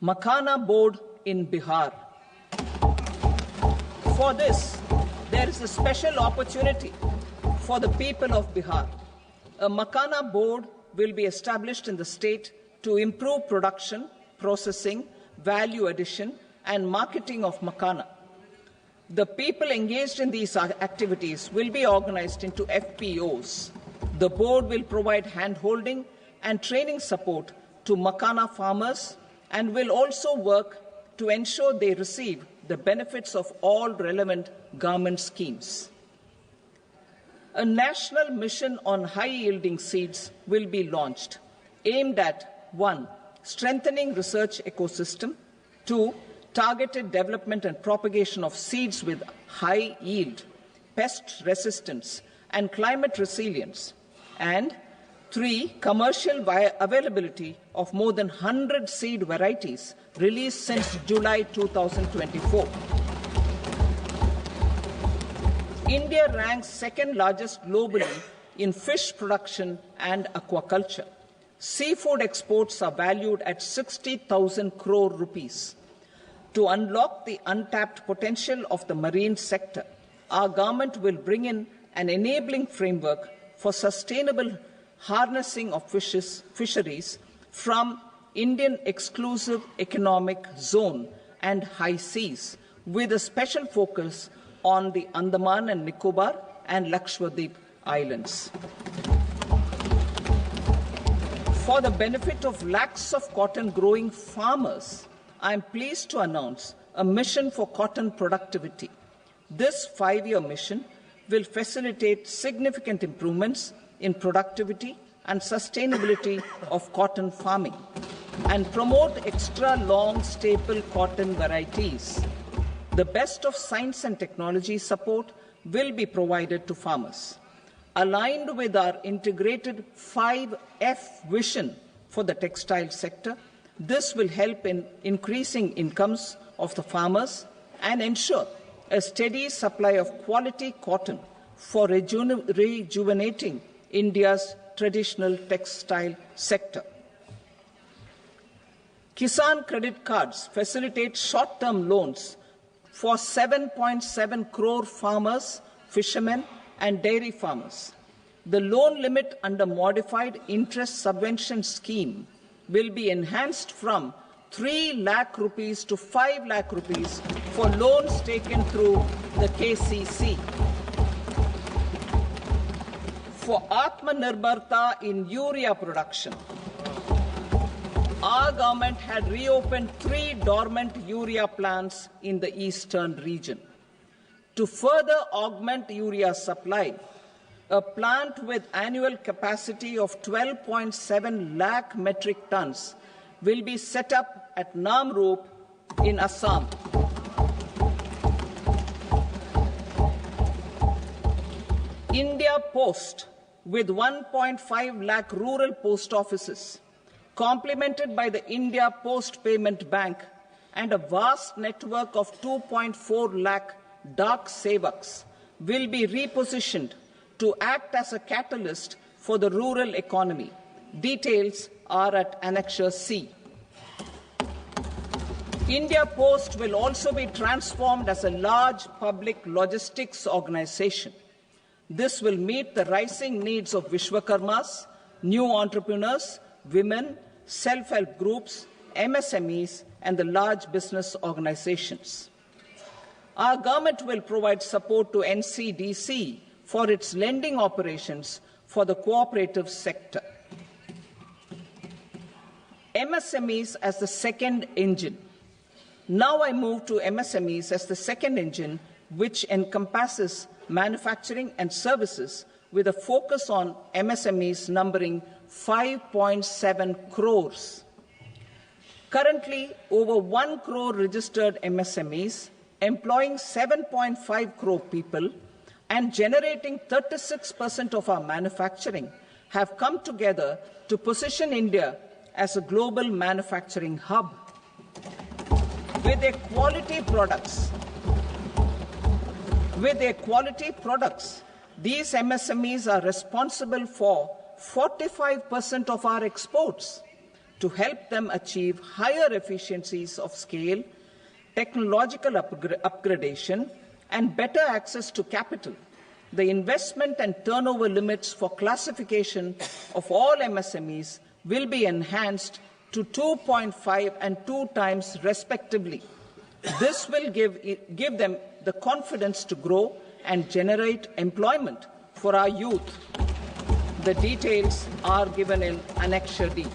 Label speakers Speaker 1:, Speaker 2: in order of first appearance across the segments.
Speaker 1: Makhana board in Bihar. For this, there is a special opportunity for the people of Bihar. A Makhana board will be established in the state to improve production, processing, value addition, and marketing of Makhana. The people engaged in these activities will be organized into FPOs. The board will provide hand-holding and training support to Makhana farmers and will also work to ensure they receive the benefits of all relevant government schemes. A national mission on high-yielding seeds will be launched, aimed at 1. Strengthening research ecosystem, 2. Targeted development and propagation of seeds with high yield, pest resistance, and climate resilience, and 3. Commercial availability of more than 100 seed varieties released since July 2024. India ranks second largest globally in fish production and aquaculture. Seafood exports are valued at 60,000 crore rupees. To unlock the untapped potential of the marine sector, our government will bring in an enabling framework for sustainable harnessing of fisheries from Indian exclusive economic zone and high seas, with a special focus on the Andaman and Nicobar and Lakshadweep Islands. For the benefit of lakhs of cotton growing farmers, I am pleased to announce a mission for cotton productivity. This 5-year mission will facilitate significant improvements in productivity and sustainability of cotton farming and promote extra long staple cotton varieties. The best of science and technology support will be provided to farmers. Aligned with our integrated 5F vision for the textile sector, this will help in increasing incomes of the farmers and ensure a steady supply of quality cotton for rejuvenating India's traditional textile sector. Kisan credit cards facilitate short-term loans for 7.7 crore farmers, fishermen, and dairy farmers. The loan limit under modified interest subvention scheme will be enhanced from 3 lakh rupees to 5 lakh rupees for loans taken through the KCC. For Atmanirbharta in urea production, our government had reopened 3 dormant urea plants in the eastern region. To further augment urea supply, a plant with annual capacity of 12.7 lakh metric tons will be set up at Namrup in Assam. India Post, with 1.5 lakh rural post offices, complemented by the India Post Payment Bank and a vast network of 2.4 lakh Dak Sevaks, will be repositioned to act as a catalyst for the rural economy. Details are at Annexure C. India Post will also be transformed as a large public logistics organization. This will meet the rising needs of Vishwakarmas, new entrepreneurs, women, self-help groups, MSMEs, and the large business organizations. Our government will provide support to NCDC for its lending operations for the cooperative sector. MSMEs as the second engine. Now I move to MSMEs as the second engine, which encompasses manufacturing and services with a focus on MSMEs numbering 5.7 crores. Currently, over 1 crore registered MSMEs, employing 7.5 crore people and generating 36% of our manufacturing, have come together to position India as a global manufacturing hub. With their quality products, these MSMEs are responsible for 45% of our exports. to help them achieve higher efficiencies of scale, technological upgradation, and better access to capital. The investment and turnover limits for classification of all MSMEs will be enhanced to 2.5 and 2 times respectively. This will give them the confidence to grow and generate employment for our youth. The details are given in Annexure D.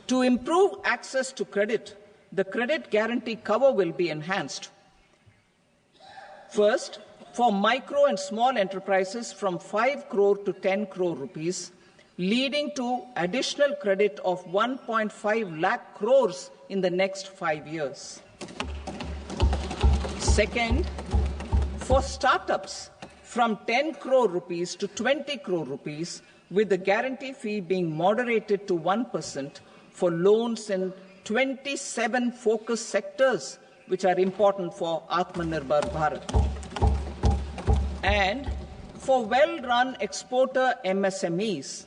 Speaker 1: To improve access to credit, the credit guarantee cover will be enhanced. First, for micro and small enterprises from 5 crore to 10 crore rupees, leading to additional credit of 1.5 lakh crores in the next 5 years. Second, for startups from 10 crore rupees to 20 crore rupees, with the guarantee fee being moderated to 1% for loans in 27 focus sectors which are important for Atmanirbhar Bharat. And for well-run exporter MSMEs,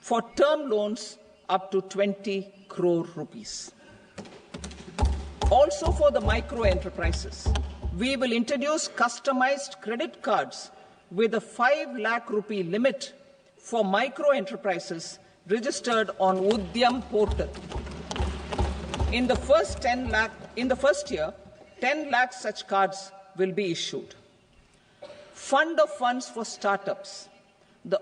Speaker 1: for term loans up to 20 crore rupees. Also for the micro enterprises, we will introduce customized credit cards with a 5 lakh rupee limit for micro enterprises registered on Udyam portal. In the first year, 10 lakh such cards will be issued. Fund of funds for startups. The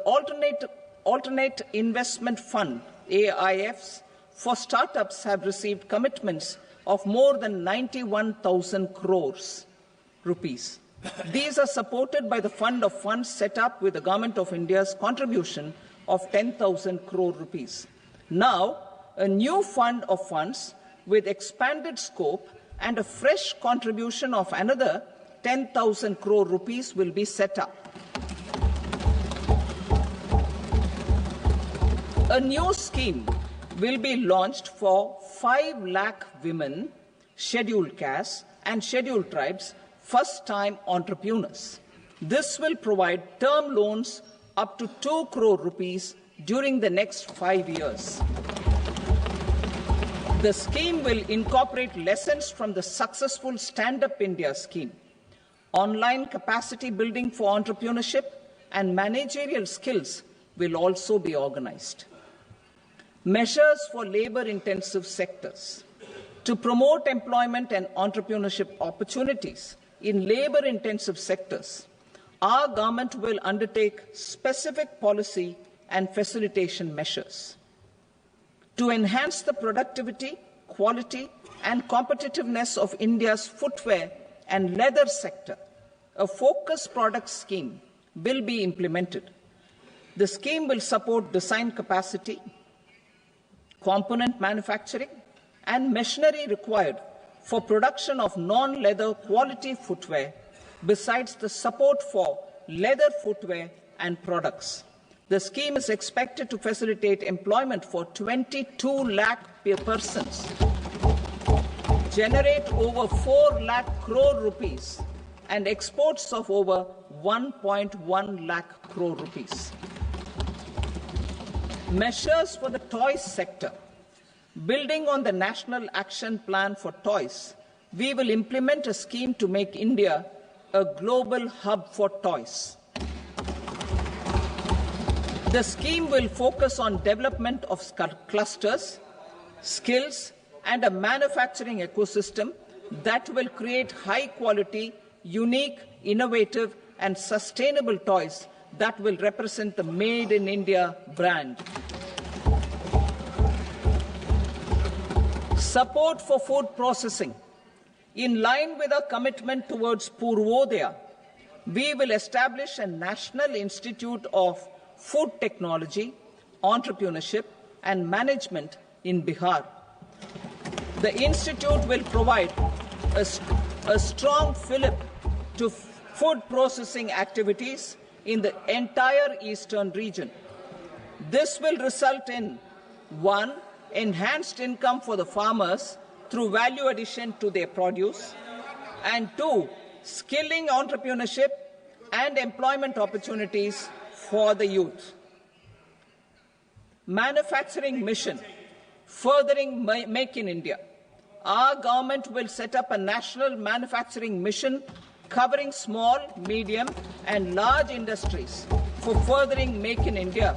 Speaker 1: Alternate Investment Fund, AIFs, for startups have received commitments of more than 91,000 crores rupees. These are supported by the Fund of Funds set up with the Government of India's contribution of 10,000 crore rupees. Now, a new fund of funds with expanded scope and a fresh contribution of another 10,000 crore rupees will be set up. A new scheme will be launched for 5 lakh women, scheduled castes and scheduled tribes, first-time entrepreneurs. This will provide term loans up to 2 crore rupees during the next 5 years. The scheme will incorporate lessons from the successful Stand Up India scheme. Online capacity building for entrepreneurship and managerial skills will also be organized. Measures for labor-intensive sectors. To promote employment and entrepreneurship opportunities in labor-intensive sectors, our government will undertake specific policy and facilitation measures. To enhance the productivity, quality, and competitiveness of India's footwear and leather sector, a focused product scheme will be implemented. The scheme will support design capacity, component manufacturing, and machinery required for production of non-leather quality footwear, besides the support for leather footwear and products. The scheme is expected to facilitate employment for 22 lakh persons, generate over 4 lakh crore rupees, and exports of over 1.1 lakh crore rupees. Measures for the toys sector. Building on the National Action Plan for Toys, we will implement a scheme to make India a global hub for toys. The scheme will focus on development of clusters, skills, and a manufacturing ecosystem that will create high-quality, unique, innovative, and sustainable toys that will represent the Made in India brand. Support for food processing. In line with our commitment towards Purvodaya, we will establish a National Institute of Food Technology, Entrepreneurship and Management in Bihar. The institute will provide a strong fillip to food processing activities in the entire eastern region. This will result in 1. Enhanced income for the farmers through value addition to their produce, and 2. Skilling entrepreneurship and employment opportunities for the youth. Manufacturing mission, furthering Make in India. Our government will set up a national manufacturing mission covering small, medium and large industries for furthering Make in India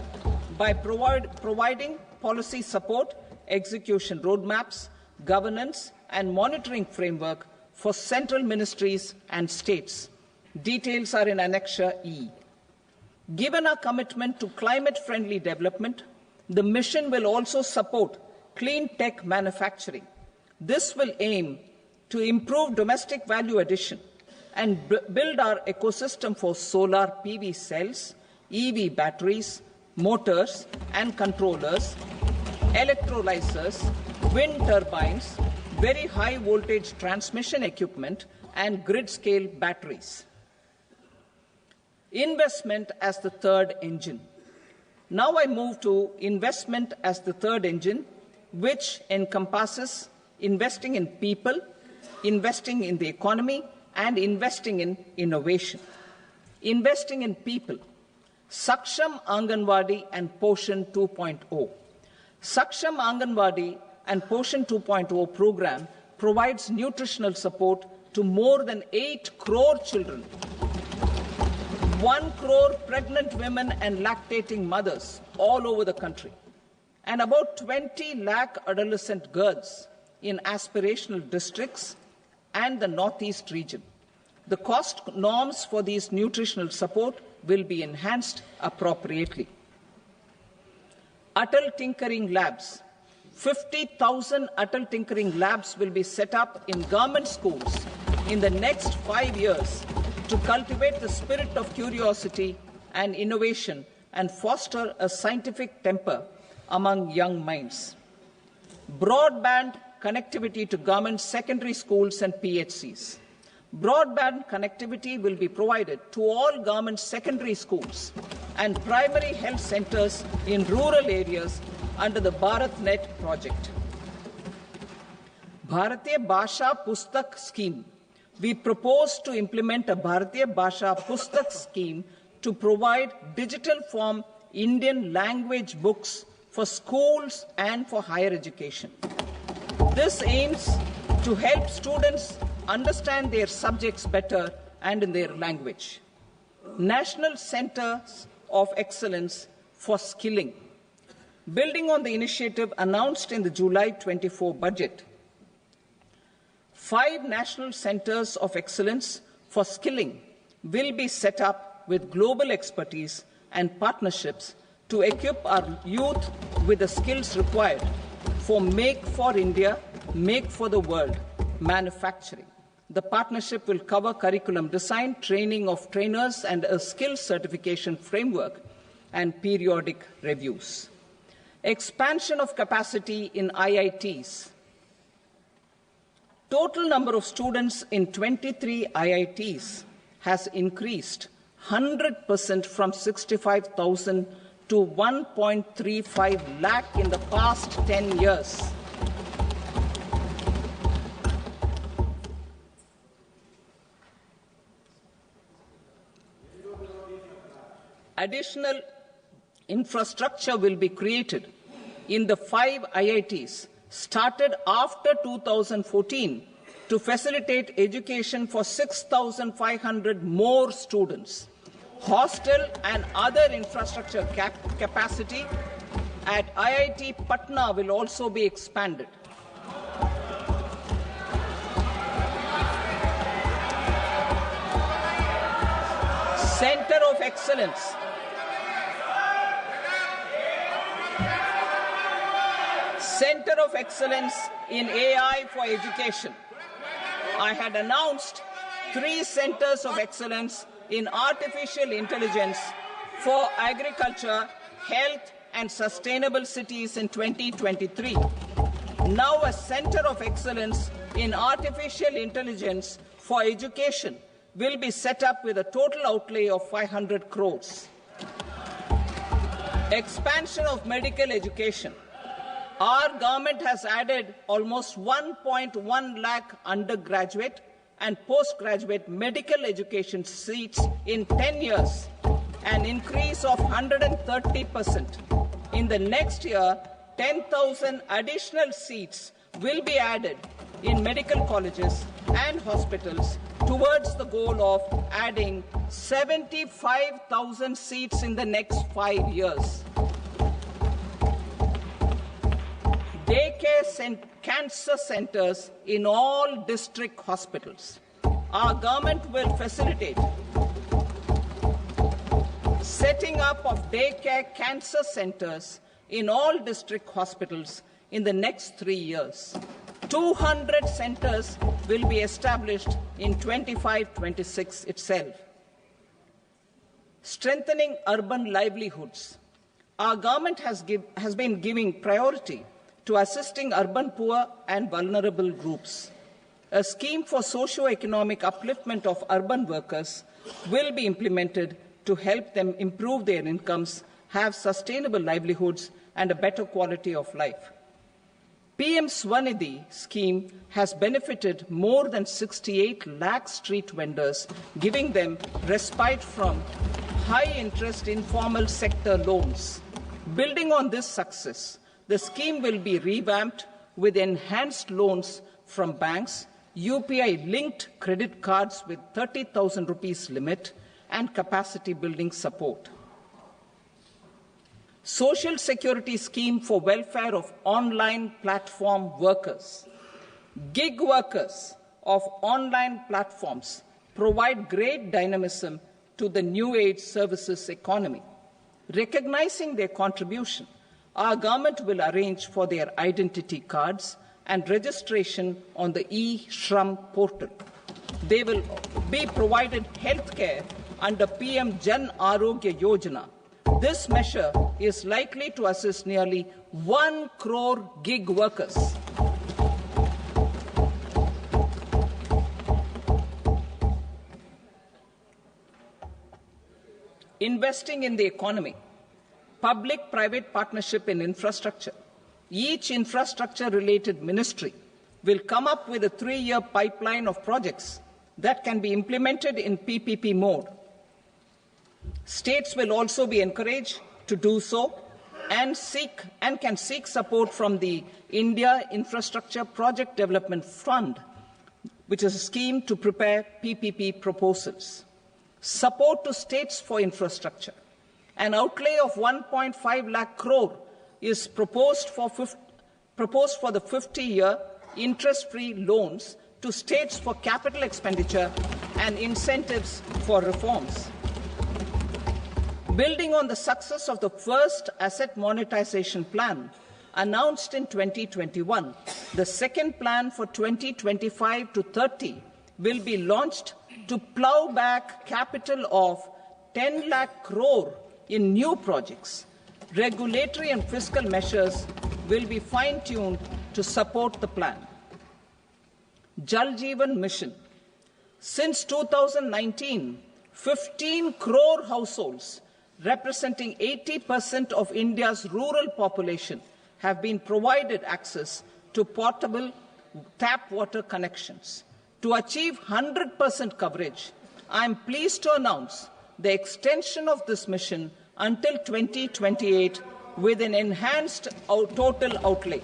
Speaker 1: by providing policy support, execution roadmaps, governance and monitoring framework for central ministries and states. Details are in Annexure E. Given our commitment to climate-friendly development, the mission will also support clean tech manufacturing. This will aim to improve domestic value addition and build our ecosystem for solar PV cells, EV batteries, motors and controllers, electrolyzers, wind turbines, very high voltage transmission equipment and grid-scale batteries. Investment as the third engine. Now I move to investment as the third engine, which encompasses investing in people, investing in the economy, and investing in innovation. Investing in people. Saksham Anganwadi and Poshan 2.0. Saksham Anganwadi and Poshan 2.0 program provides nutritional support to more than 8 crore children, 1 crore pregnant women and lactating mothers all over the country, and about 20 lakh adolescent girls in aspirational districts and the Northeast region. The cost norms for these nutritional support will be enhanced appropriately. Atal Tinkering Labs. 50,000 Atal Tinkering Labs will be set up in government schools in the next 5 years to cultivate the spirit of curiosity and innovation and foster a scientific temper among young minds. Broadband connectivity to government secondary schools and PHCs. Broadband connectivity will be provided to all government secondary schools and primary health centers in rural areas under the BharatNet project. Bharatiya Bhasha Pustak Scheme. We propose to implement a Bharatiya Bhasha Pustak scheme to provide digital form Indian language books for schools and for higher education. This aims to help students understand their subjects better and in their language. National Centers of Excellence for Skilling. Building on the initiative announced in the July 24 budget, 5 national centers of excellence for skilling will be set up with global expertise and partnerships to equip our youth with the skills required for Make for India, Make for the World manufacturing. The partnership will cover curriculum design, training of trainers, and a skills certification framework and periodic reviews. Expansion of capacity in IITs. Total number of students in 23 IITs has increased 100% from 65,000 to 1.35 lakh in the past 10 years. Additional infrastructure will be created in the 5 IITs started after 2014 to facilitate education for 6,500 more students. Hostel and other infrastructure capacity at IIT Patna will also be expanded. Center of Excellence. Center of Excellence in AI for Education. I had announced 3 centers of excellence in artificial intelligence for agriculture, health, and sustainable cities in 2023. Now a center of excellence in artificial intelligence for education will be set up with a total outlay of 500 crores. Expansion of medical education. Our government has added almost 1.1 lakh undergraduate and postgraduate medical education seats in 10 years, an increase of 130%. In the next year, 10,000 additional seats will be added in medical colleges and hospitals towards the goal of adding 75,000 seats in the next 5 years. Daycare cancer centers in all district hospitals. Our government will facilitate setting up of daycare cancer centers in all district hospitals in the next 3 years. 200 centers will be established in 25-26 itself. Strengthening urban livelihoods. Our government has been giving priority to assisting urban poor and vulnerable groups. A scheme for socio-economic upliftment of urban workers will be implemented to help them improve their incomes, have sustainable livelihoods, and a better quality of life. PM Swanidhi scheme has benefited more than 68 lakh street vendors, giving them respite from high-interest informal sector loans. Building on this success, the scheme will be revamped with enhanced loans from banks, UPI-linked credit cards with 30,000 rupees limit, and capacity building support. Social Security Scheme for welfare of online platform workers. Gig workers of online platforms provide great dynamism to the new age services economy. Recognizing their contribution, our government will arrange for their identity cards and registration on the e-Shram portal. They will be provided health care under PM Jan Arogya Yojana. This measure is likely to assist nearly 1 crore gig workers. Investing in the economy. Public-private partnership in infrastructure. Each infrastructure-related ministry will come up with a 3-year pipeline of projects that can be implemented in PPP mode. States will also be encouraged to do so and can seek support from the India Infrastructure Project Development Fund, which is a scheme to prepare PPP proposals. Support to states for infrastructure. An outlay of 1.5 lakh crore is proposed for the 50-year interest-free loans to states for capital expenditure and incentives for reforms. Building on the success of the first asset monetization plan announced in 2021, the second plan for 2025 to 30 will be launched to plough back capital of 10 lakh crore in new projects. Regulatory and fiscal measures will be fine-tuned to support the plan. Jal Jeevan Mission. Since 2019, 15 crore households representing 80% of India's rural population have been provided access to portable tap water connections. To achieve 100% coverage, I am pleased to announce the extension of this mission until 2028 with an enhanced total outlay.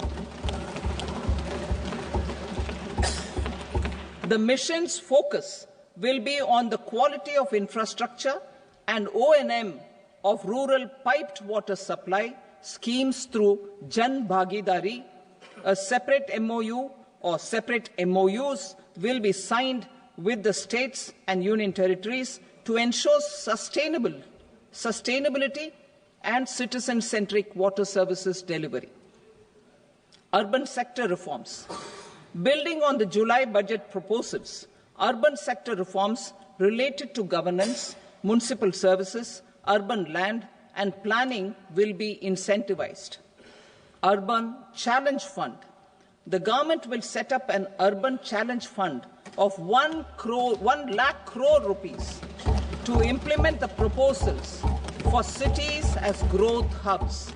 Speaker 1: The mission's focus will be on the quality of infrastructure and O&M of rural piped water supply schemes through Jan Bhagidari. A separate MOU or separate MOUs will be signed with the states and union territories to ensure sustainability and citizen-centric water services delivery. Urban sector reforms. Building on the July budget proposals, urban sector reforms related to governance, municipal services, urban land and planning will be incentivized. Urban Challenge Fund. The government will set up an Urban Challenge Fund of 1 lakh crore rupees to implement the proposals for cities as growth hubs,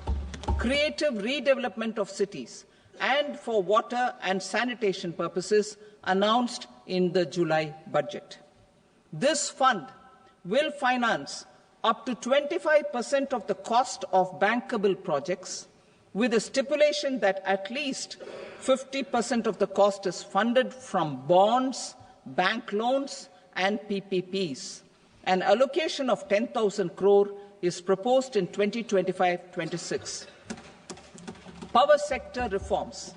Speaker 1: creative redevelopment of cities, and for water and sanitation purposes announced in the July budget. This fund will finance up to 25% of the cost of bankable projects, with a stipulation that at least 50% of the cost is funded from bonds, bank loans, and PPPs. An allocation of 10,000 crore is proposed in 2025-26. Power sector reforms.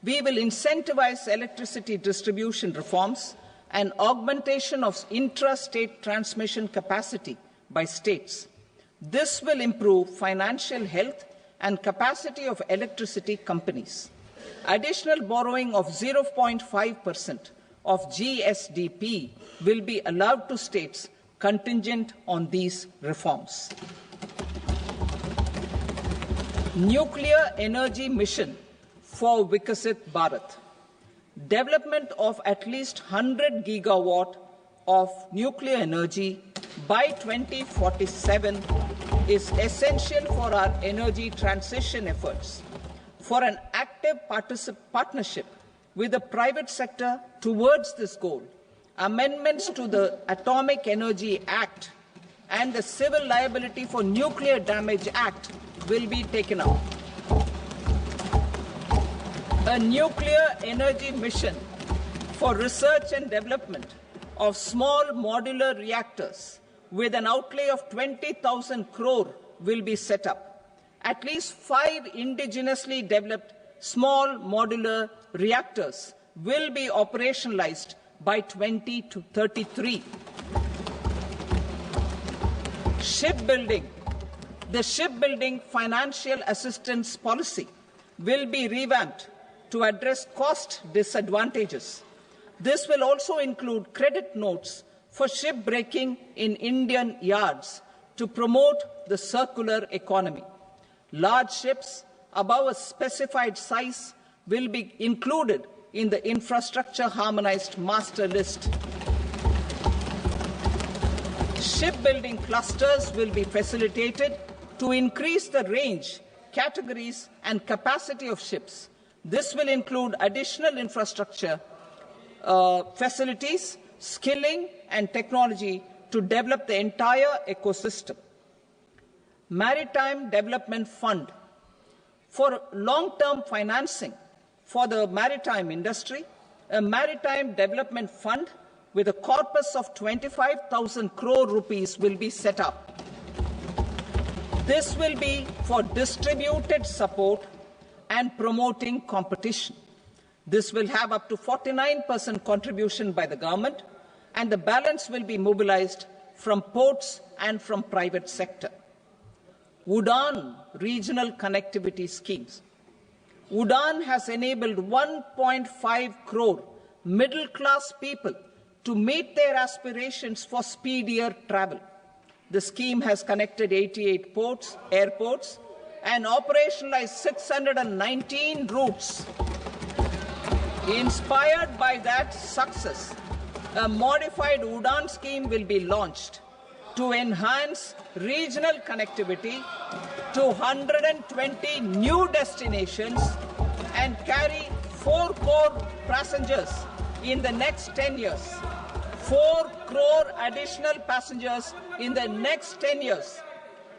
Speaker 1: We will incentivize electricity distribution reforms and augmentation of intra-state transmission capacity by states. This will improve financial health and capacity of electricity companies. Additional borrowing of 0.5% of GSDP will be allowed to states contingent on these reforms. Nuclear energy mission for Vikasit Bharat. Development of at least 100 gigawatt of nuclear energy by 2047 is essential for our energy transition efforts. For an active partnership with the private sector towards this goal, amendments to the Atomic Energy Act and the Civil Liability for Nuclear Damage Act will be taken up. A nuclear energy mission for research and development of small modular reactors with an outlay of 20,000 crore will be set up. At least 5 indigenously developed small modular reactors will be operationalized by 2033. Shipbuilding. The shipbuilding financial assistance policy will be revamped to address cost disadvantages. This will also include credit notes for shipbreaking in Indian yards to promote the circular economy. Large ships above a specified size will be included in the infrastructure harmonized master list. Shipbuilding clusters will be facilitated to increase the range, categories, and capacity of ships. This will include additional infrastructure, facilities, skilling, and technology to develop the entire ecosystem. Maritime Development Fund. For long-term financing for the maritime industry, a Maritime Development Fund with a corpus of 25,000 crore rupees will be set up. This will be for distributed support and promoting competition. This will have up to 49% contribution by the government, and the balance will be mobilized from ports and from private sector. UDAN regional connectivity schemes. UDAN has enabled 1.5 crore middle-class people to meet their aspirations for speedier travel. The scheme has connected 88 airports, and operationalized 619 routes. Inspired by that success, a modified UDAN scheme will be launched to enhance regional connectivity to 120 new destinations and carry 4 crore passengers in the next 10 years. 4 crore additional passengers in the next 10 years.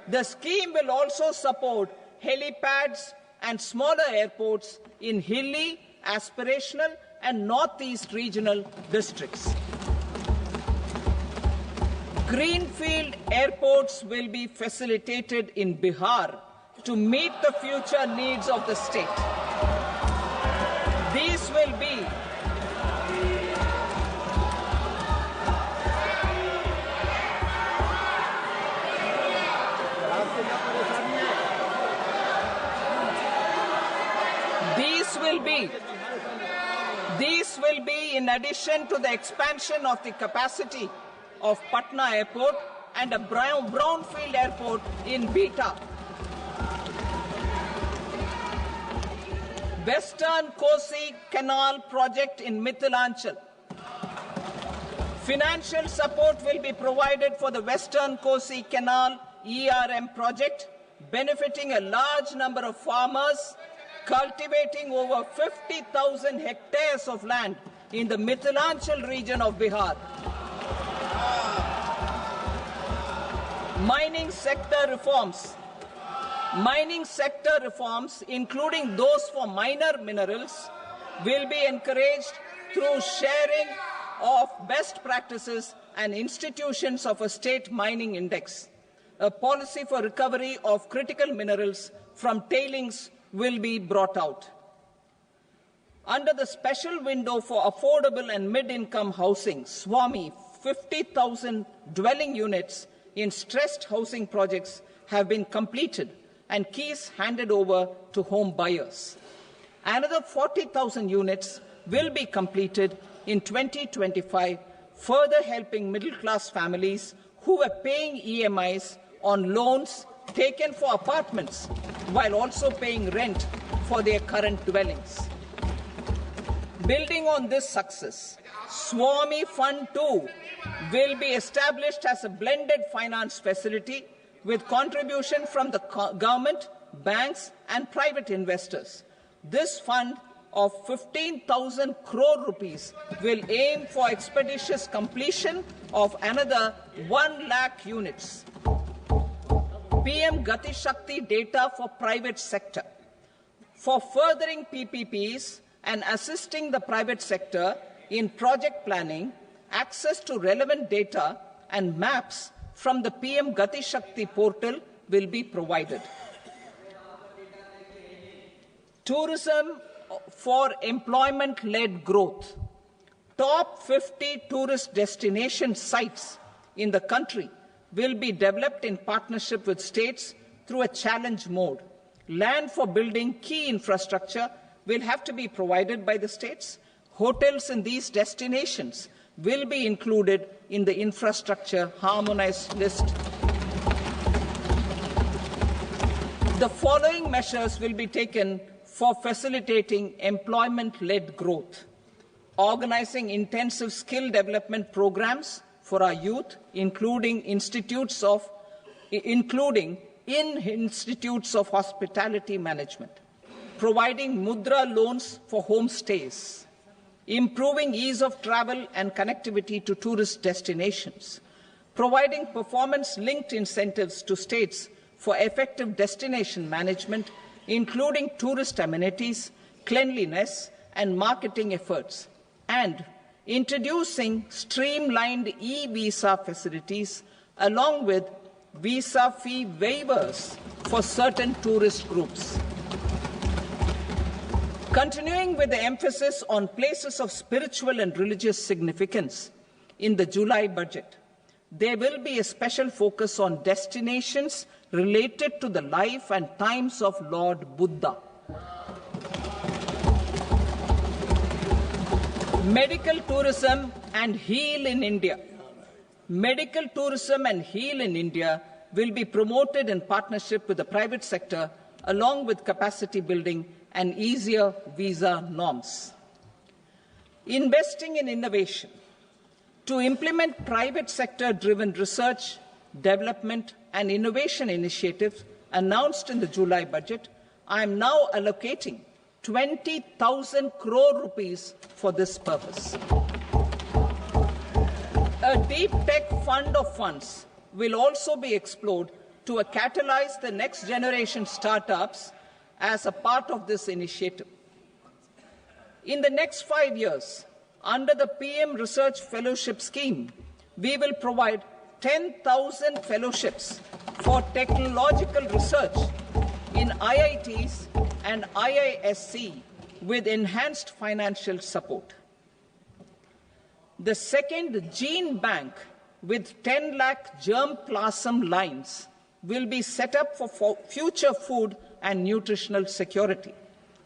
Speaker 1: The scheme will also support helipads and smaller airports in hilly, aspirational, and northeast regional districts. Greenfield airports will be facilitated in Bihar to meet the future needs of the state. These will be These will be in addition to the expansion of the capacity of Patna Airport and a brownfield airport in Beta. Western Kosi Canal project in Mithilanchal. Financial support will be provided for the Western Kosi Canal ERM project, benefiting a large number of farmers, cultivating over 50,000 hectares of land in the Mithilanchal region of Bihar. Mining sector reforms, including those for minor minerals, will be encouraged through sharing of best practices and institutions of a state mining index. A policy for recovery of critical minerals from tailings will be brought out. Under the special window for affordable and mid-income housing, SWAMI, 50,000 dwelling units in stressed housing projects have been completed and keys handed over to home buyers. Another 40,000 units will be completed in 2025, further helping middle-class families who were paying EMIs on loans taken for apartments while also paying rent for their current dwellings. Building on this success, SWAMI Fund 2 will be established as a blended finance facility with contribution from the government, banks and private investors. This fund of 15,000 crore rupees will aim for expeditious completion of another 1 lakh units. PM Gati Shakti data for private sector. For furthering PPPs and assisting the private sector in project planning, access to relevant data and maps from the PM Gati Shakti portal will be provided. Tourism for employment-led growth. Top 50 tourist destination sites in the country will be developed in partnership with states through a challenge mode. Land for building key infrastructure will have to be provided by the states. Hotels in these destinations will be included in the infrastructure harmonized list. The following measures will be taken for facilitating employment-led growth: organizing intensive skill development programs for our youth, including in institutes of hospitality management, providing mudra loans for homestays, improving ease of travel and connectivity to tourist destinations, providing performance-linked incentives to states for effective destination management, including tourist amenities, cleanliness, and marketing efforts, and introducing streamlined e-visa facilities along with visa fee waivers for certain tourist groups. Continuing with the emphasis on places of spiritual and religious significance, in the July budget, there will be a special focus on destinations related to the life and times of Lord Buddha. Medical tourism and heal in India. Medical tourism and heal in India will be promoted in partnership with the private sector, along with capacity building and easier visa norms. Investing in innovation. To implement private sector-driven research, development and innovation initiatives announced in the July budget, I am now allocating 20,000 crore rupees for this purpose. A deep tech fund of funds will also be explored to catalyze the next generation startups as a part of this initiative. In the next 5 years, under the PM Research Fellowship Scheme, we will provide 10,000 fellowships for technological research in IITs and IISc with enhanced financial support. The second gene bank with 10 lakh germplasm lines will be set up for future food and nutritional security.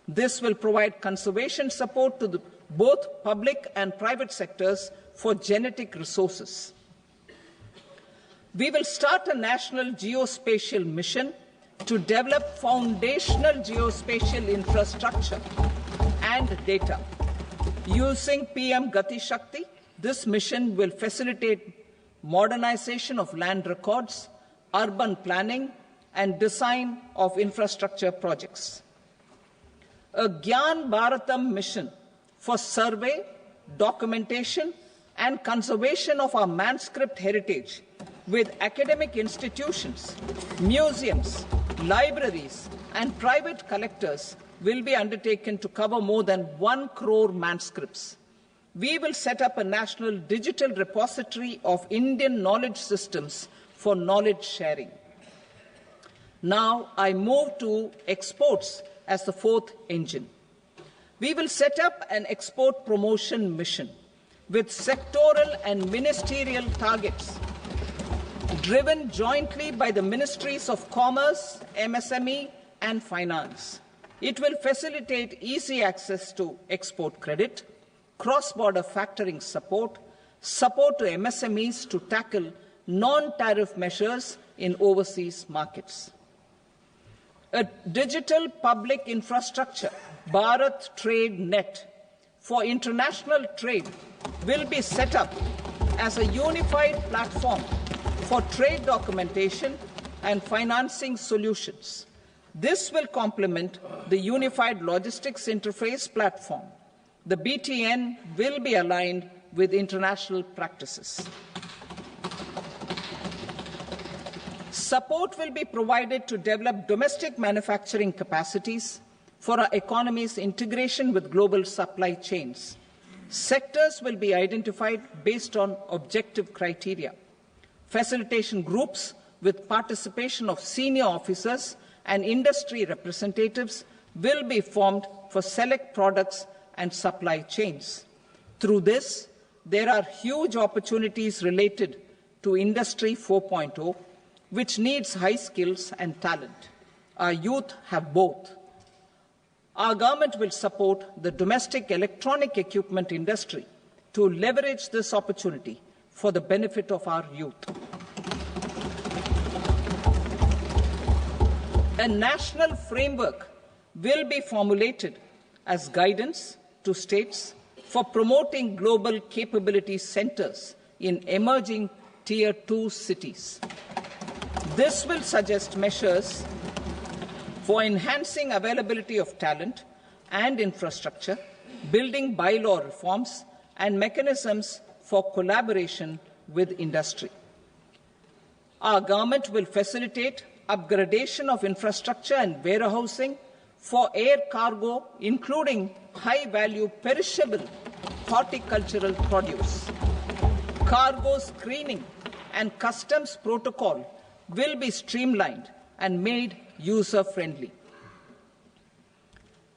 Speaker 1: This will provide conservation support to both public and private sectors for genetic resources. We will start a national geospatial mission to develop foundational geospatial infrastructure and data. Using PM Gati Shakti, this mission will facilitate modernization of land records, urban planning, and design of infrastructure projects. A Gyan Bharatam mission for survey, documentation, and conservation of our manuscript heritage with academic institutions, museums, libraries, and private collectors will be undertaken to cover more than 1 crore manuscripts. We will set up a national digital repository of Indian knowledge systems for knowledge sharing. Now I move to exports as the fourth engine. We will set up an export promotion mission with sectoral and ministerial targets driven jointly by the Ministries of Commerce, MSME, and Finance. It will facilitate easy access to export credit, cross-border factoring support, support to MSMEs to tackle non-tariff measures in overseas markets. A digital public infrastructure, Bharat Trade Net, for international trade will be set up as a unified platform for trade documentation and financing solutions. This will complement the Unified Logistics Interface platform. The BTN will be aligned with international practices. Support will be provided to develop domestic manufacturing capacities for our economy's integration with global supply chains. Sectors will be identified based on objective criteria. Facilitation groups with participation of senior officers and industry representatives will be formed for select products and supply chains. Through this, there are huge opportunities related to Industry 4.0, which needs high skills and talent. Our youth have both. Our government will support the domestic electronic equipment industry to leverage this opportunity for the benefit of our youth. A national framework will be formulated as guidance to states for promoting global capability centers in emerging Tier 2 cities. This will suggest measures for enhancing availability of talent and infrastructure, building bylaw reforms, and mechanisms for collaboration with industry. Our government will facilitate upgradation of infrastructure and warehousing for air cargo, including high-value perishable horticultural produce. Cargo screening and customs protocol will be streamlined and made user-friendly.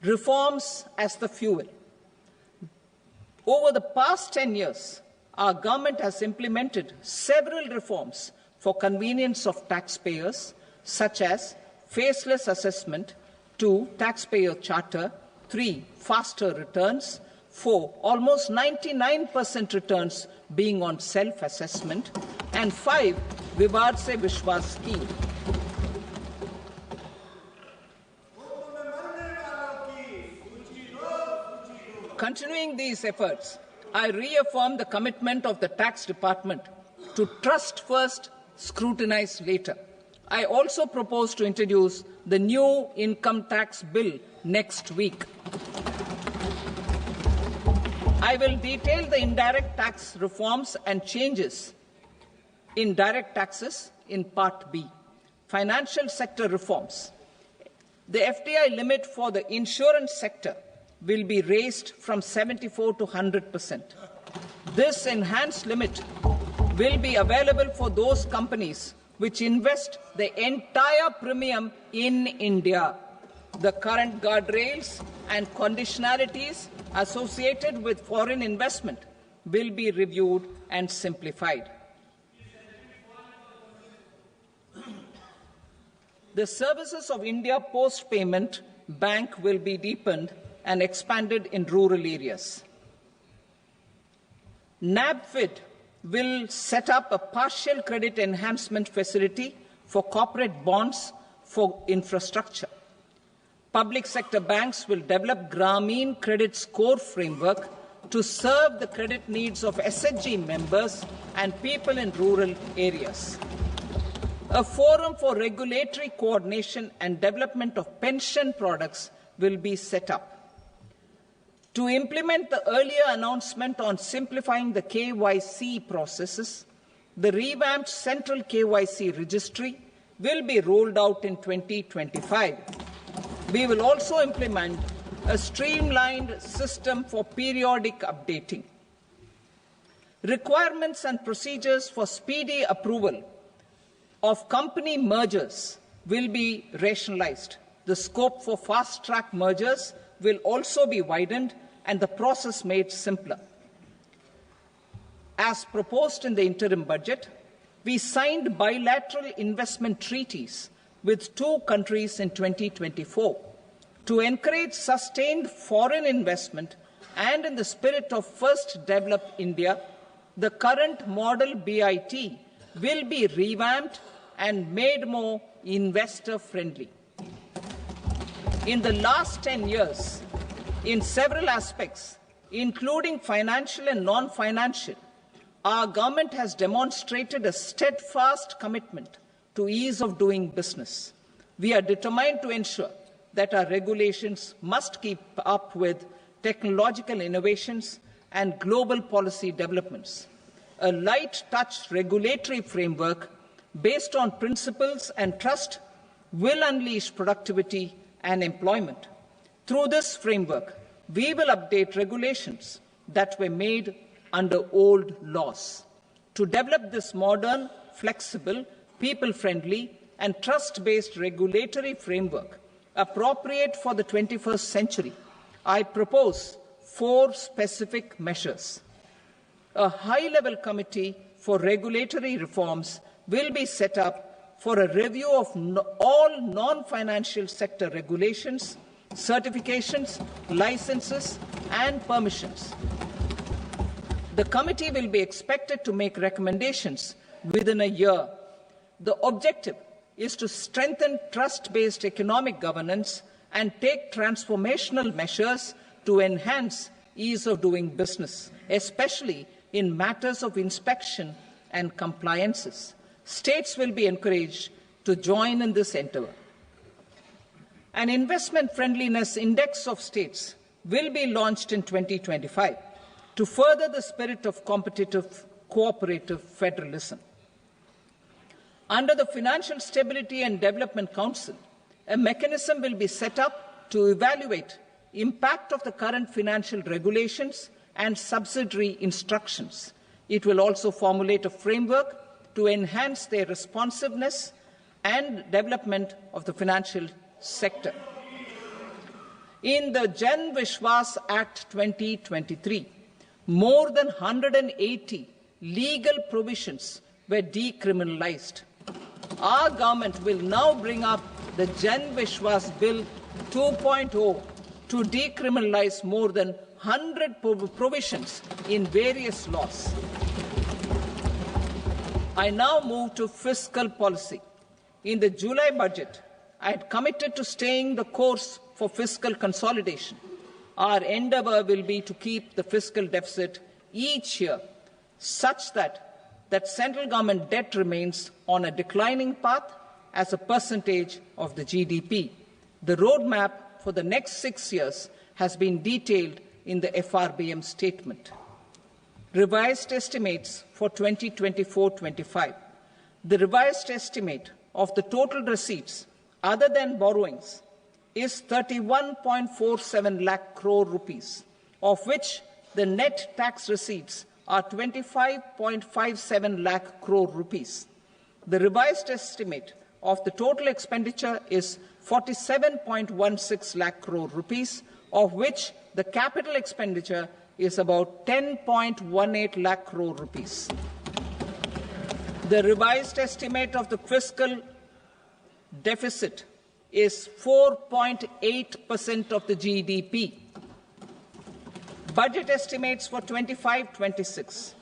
Speaker 1: Reforms as the fuel. Over the past 10 years, our government has implemented several reforms for convenience of taxpayers, such as faceless assessment, 2, taxpayer charter, 3, faster returns, 4, almost 99% returns being on self-assessment, and 5, Vivad Se Vishwas scheme. Continuing these efforts, I reaffirm the commitment of the Tax Department to trust first, scrutinize later. I also propose to introduce the new income tax bill next week. I will detail the indirect tax reforms and changes in direct taxes in Part B. Financial sector reforms. The FDI limit for the insurance sector will be raised from 74 to 100%. This enhanced limit will be available for those companies which invest the entire premium in India. The current guardrails and conditionalities associated with foreign investment will be reviewed and simplified. The services of India Post Payment Bank will be deepened and expanded in rural areas. NABFID will set up a partial credit enhancement facility for corporate bonds for infrastructure. Public sector banks will develop Grameen Credit Score framework to serve the credit needs of SHG members and people in rural areas. A forum for regulatory coordination and development of pension products will be set up. To implement the earlier announcement on simplifying the KYC processes, The revamped central KYC registry will be rolled out in 2025. We will also implement a streamlined system for periodic updating. Requirements and procedures for speedy approval of company mergers will be rationalized. The scope for fast-track mergers will also be widened and the process made simpler. As proposed in the interim budget, we signed bilateral investment treaties with 2 countries in 2024 to encourage sustained foreign investment, and in the spirit of First Develop India, the current model BIT will be revamped and made more investor-friendly. In the last 10 years, in several aspects, including financial and non-financial, our government has demonstrated a steadfast commitment to ease of doing business. We are determined to ensure that our regulations must keep up with technological innovations and global policy developments. A light-touch regulatory framework based on principles and trust will unleash productivity and employment. Through this framework, we will update regulations that were made under old laws. To develop this modern, flexible, people-friendly and trust-based regulatory framework appropriate for the 21st century, I propose 4 specific measures. A high-level committee for regulatory reforms will be set up for a review of all non-financial sector regulations, certifications, licenses and permissions. The committee will be expected to make recommendations within a year. The objective is to strengthen trust-based economic governance and take transformational measures to enhance ease of doing business, especially in matters of inspection and compliances. States will be encouraged to join in this endeavour. An investment friendliness index of states will be launched in 2025 to further the spirit of competitive, cooperative federalism. Under the Financial Stability and Development Council, a mechanism will be set up to evaluate impact of the current financial regulations and subsidiary instructions. It will also formulate a framework to enhance their responsiveness and development of the financial sector. In the Jan Vishwas Act 2023, more than 180 legal provisions were decriminalized. Our government will now bring up the Jan Vishwas Bill 2.0 to decriminalize more than 100 provisions in various laws. I now move to fiscal policy. In the July budget, I had committed to staying the course for fiscal consolidation. Our endeavour will be to keep the fiscal deficit each year such that central government debt remains on a declining path as a percentage of the GDP. The roadmap for the next 6 years has been detailed in the FRBM statement. Revised estimates for 2024-25. The revised estimate of the total receipts other than borrowings is 31.47 lakh crore rupees, of which the net tax receipts are 25.57 lakh crore rupees. The revised estimate of the total expenditure is 47.16 lakh crore rupees, of which the capital expenditure is about 10.18 lakh crore rupees. The revised estimate of the fiscal deficit is 4.8% of the GDP. Budget estimates for 25-26.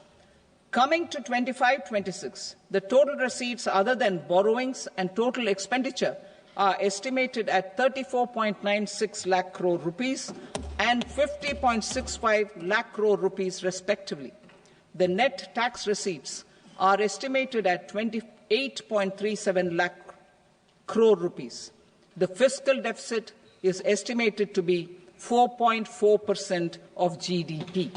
Speaker 1: Coming to 25-26, the total receipts other than borrowings and total expenditure are estimated at 34.96 lakh crore rupees and 50.65 lakh crore rupees respectively. The net tax receipts are estimated at 28.37 lakh crore rupees. The fiscal deficit is estimated to be 4.4% of GDP.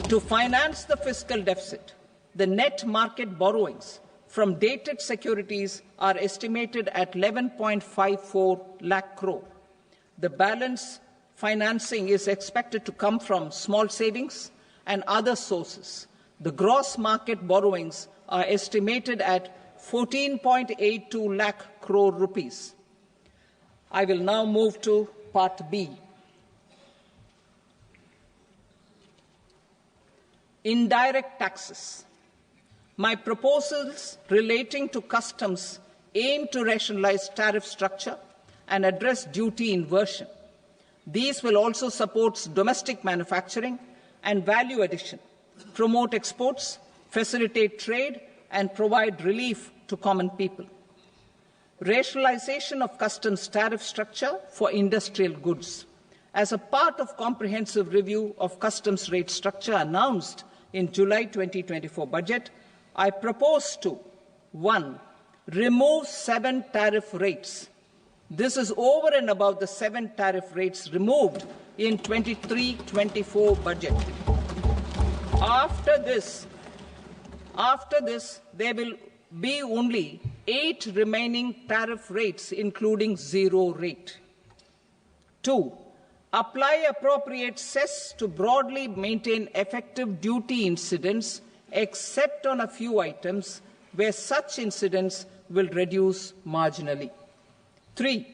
Speaker 1: To finance the fiscal deficit, The net market borrowings from dated securities are estimated at 11.54 lakh crore. The balance financing is expected to come from small savings and other sources. The gross market borrowings are estimated at 14.82 lakh crore rupees. I will now move to Part B. Indirect taxes. My proposals relating to customs aim to rationalize tariff structure and address duty inversion. These will also support domestic manufacturing and value addition, promote exports, facilitate trade, and provide relief to common people. Rationalization of customs tariff structure for industrial goods. As a part of comprehensive review of customs rate structure announced in July 2024 budget, I propose to 1. Remove 7 tariff rates. This is over and above the 7 tariff rates removed in 23-24 budget. After this, there will be only 8 remaining tariff rates, including 0 rate. 2. Apply appropriate cess to broadly maintain effective duty incidence, except on a few items where such incidence will reduce marginally. 3.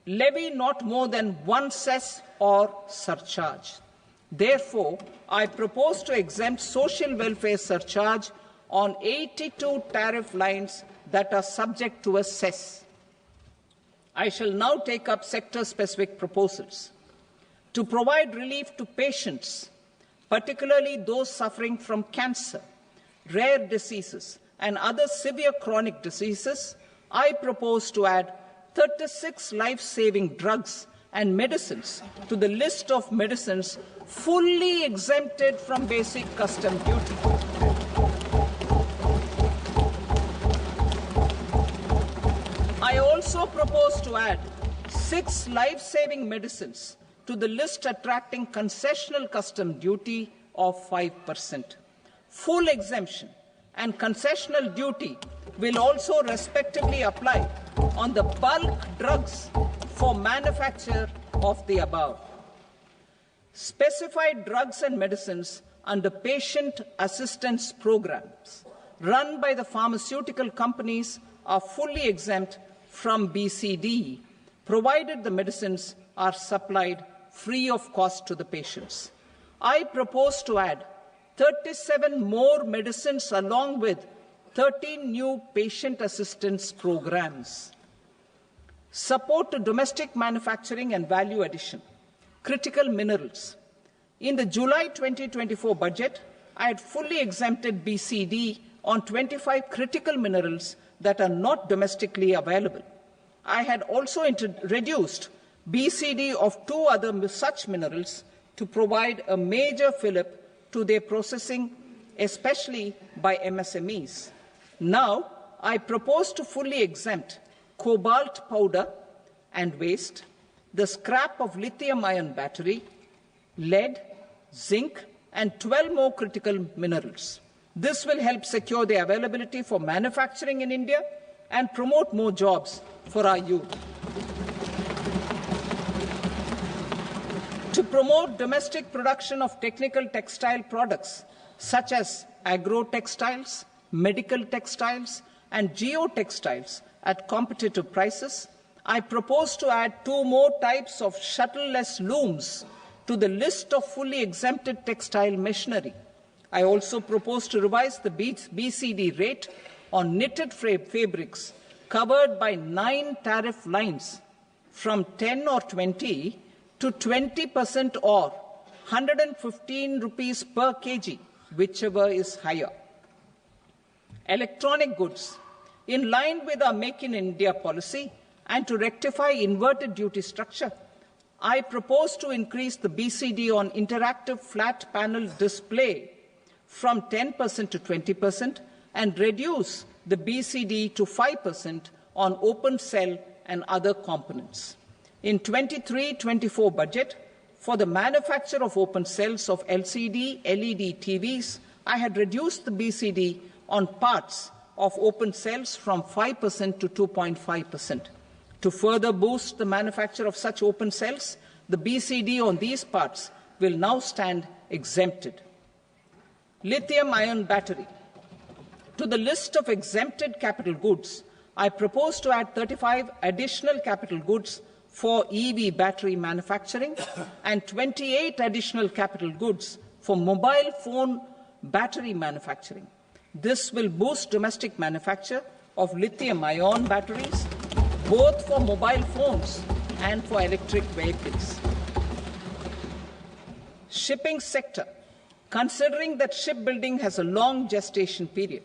Speaker 1: Levy not more than 1 cess or surcharge. Therefore, I propose to exempt social welfare surcharge on 82 tariff lines that are subject to a cess. I shall now take up sector-specific proposals. To provide relief to patients, particularly those suffering from cancer, rare diseases, and other severe chronic diseases, I propose to add 36 life-saving drugs and medicines to the list of medicines fully exempted from basic custom duty. I also propose to add 6 life-saving medicines to the list attracting concessional custom duty of 5%. Full exemption and concessional duty will also respectively apply on the bulk drugs for manufacture of the above. Specified drugs and medicines under patient assistance programs run by the pharmaceutical companies are fully exempt from BCD, provided the medicines are supplied free of cost to the patients. I propose to add 37 more medicines along with 13 new patient assistance programs. Support to domestic manufacturing and value addition. Critical minerals. In the July 2024 budget, I had fully exempted BCD on 25 critical minerals that are not domestically available. I had also reduced BCD of 2 other such minerals to provide a major fillip to their processing, especially by MSMEs. Now, I propose to fully exempt cobalt powder and waste, the scrap of lithium-ion battery, lead, zinc, and 12 more critical minerals. This will help secure their availability for manufacturing in India and promote more jobs for our youth. To promote domestic production of technical textile products such as agro-textiles, medical textiles, and geotextiles at competitive prices, I propose to add 2 more types of shuttle-less looms to the list of fully exempted textile machinery. I also propose to revise the BCD rate on knitted fabrics covered by 9 tariff lines from 10 or 20 to 20% or 115 rupees per kg, whichever is higher. Electronic goods. In line with our Make in India policy and to rectify inverted duty structure, I propose to increase the BCD on interactive flat panel display from 10% to 20% and reduce the BCD to 5% on open cell and other components. In 23-24 budget, for the manufacture of open cells of LCD, LED TVs, I had reduced the BCD on parts of open cells from 5% to 2.5%. To further boost the manufacture of such open cells, the BCD on these parts will now stand exempted. Lithium-ion battery. To the list of exempted capital goods, I propose to add 35 additional capital goods for EV battery manufacturing and 28 additional capital goods for mobile phone battery manufacturing. This will boost domestic manufacture of lithium-ion batteries, both for mobile phones and for electric vehicles. Shipping sector. Considering that shipbuilding has a long gestation period,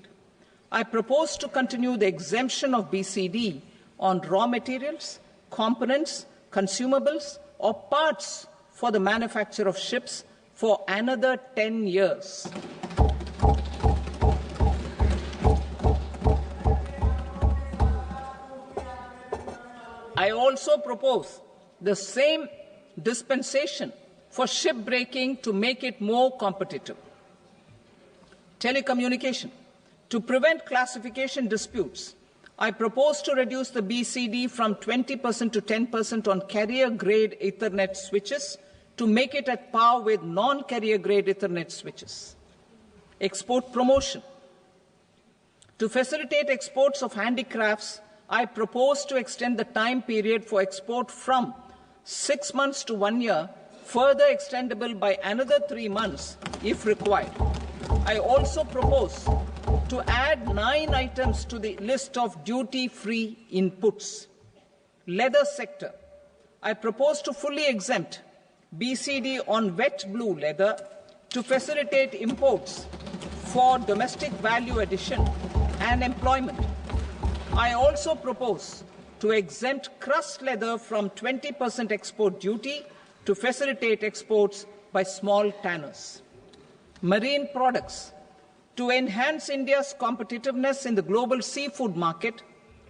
Speaker 1: I propose to continue the exemption of BCD on raw materials, components, consumables, or parts for the manufacture of ships for another 10 years. I also propose the same dispensation for shipbreaking to make it more competitive. Telecommunication. To prevent classification disputes, I propose to reduce the BCD from 20% to 10% on carrier-grade Ethernet switches to make it at par with non-carrier-grade Ethernet switches. Export promotion. To facilitate exports of handicrafts, I propose to extend the time period for export from 6 months to 1 year, further extendable by another 3 months if required. I also propose to add 9 items to the list of duty-free inputs. Leather sector. I propose to fully exempt BCD on wet blue leather to facilitate imports for domestic value addition and employment. I also propose to exempt crust leather from 20% export duty to facilitate exports by small tanners. Marine products. To enhance India's competitiveness in the global seafood market,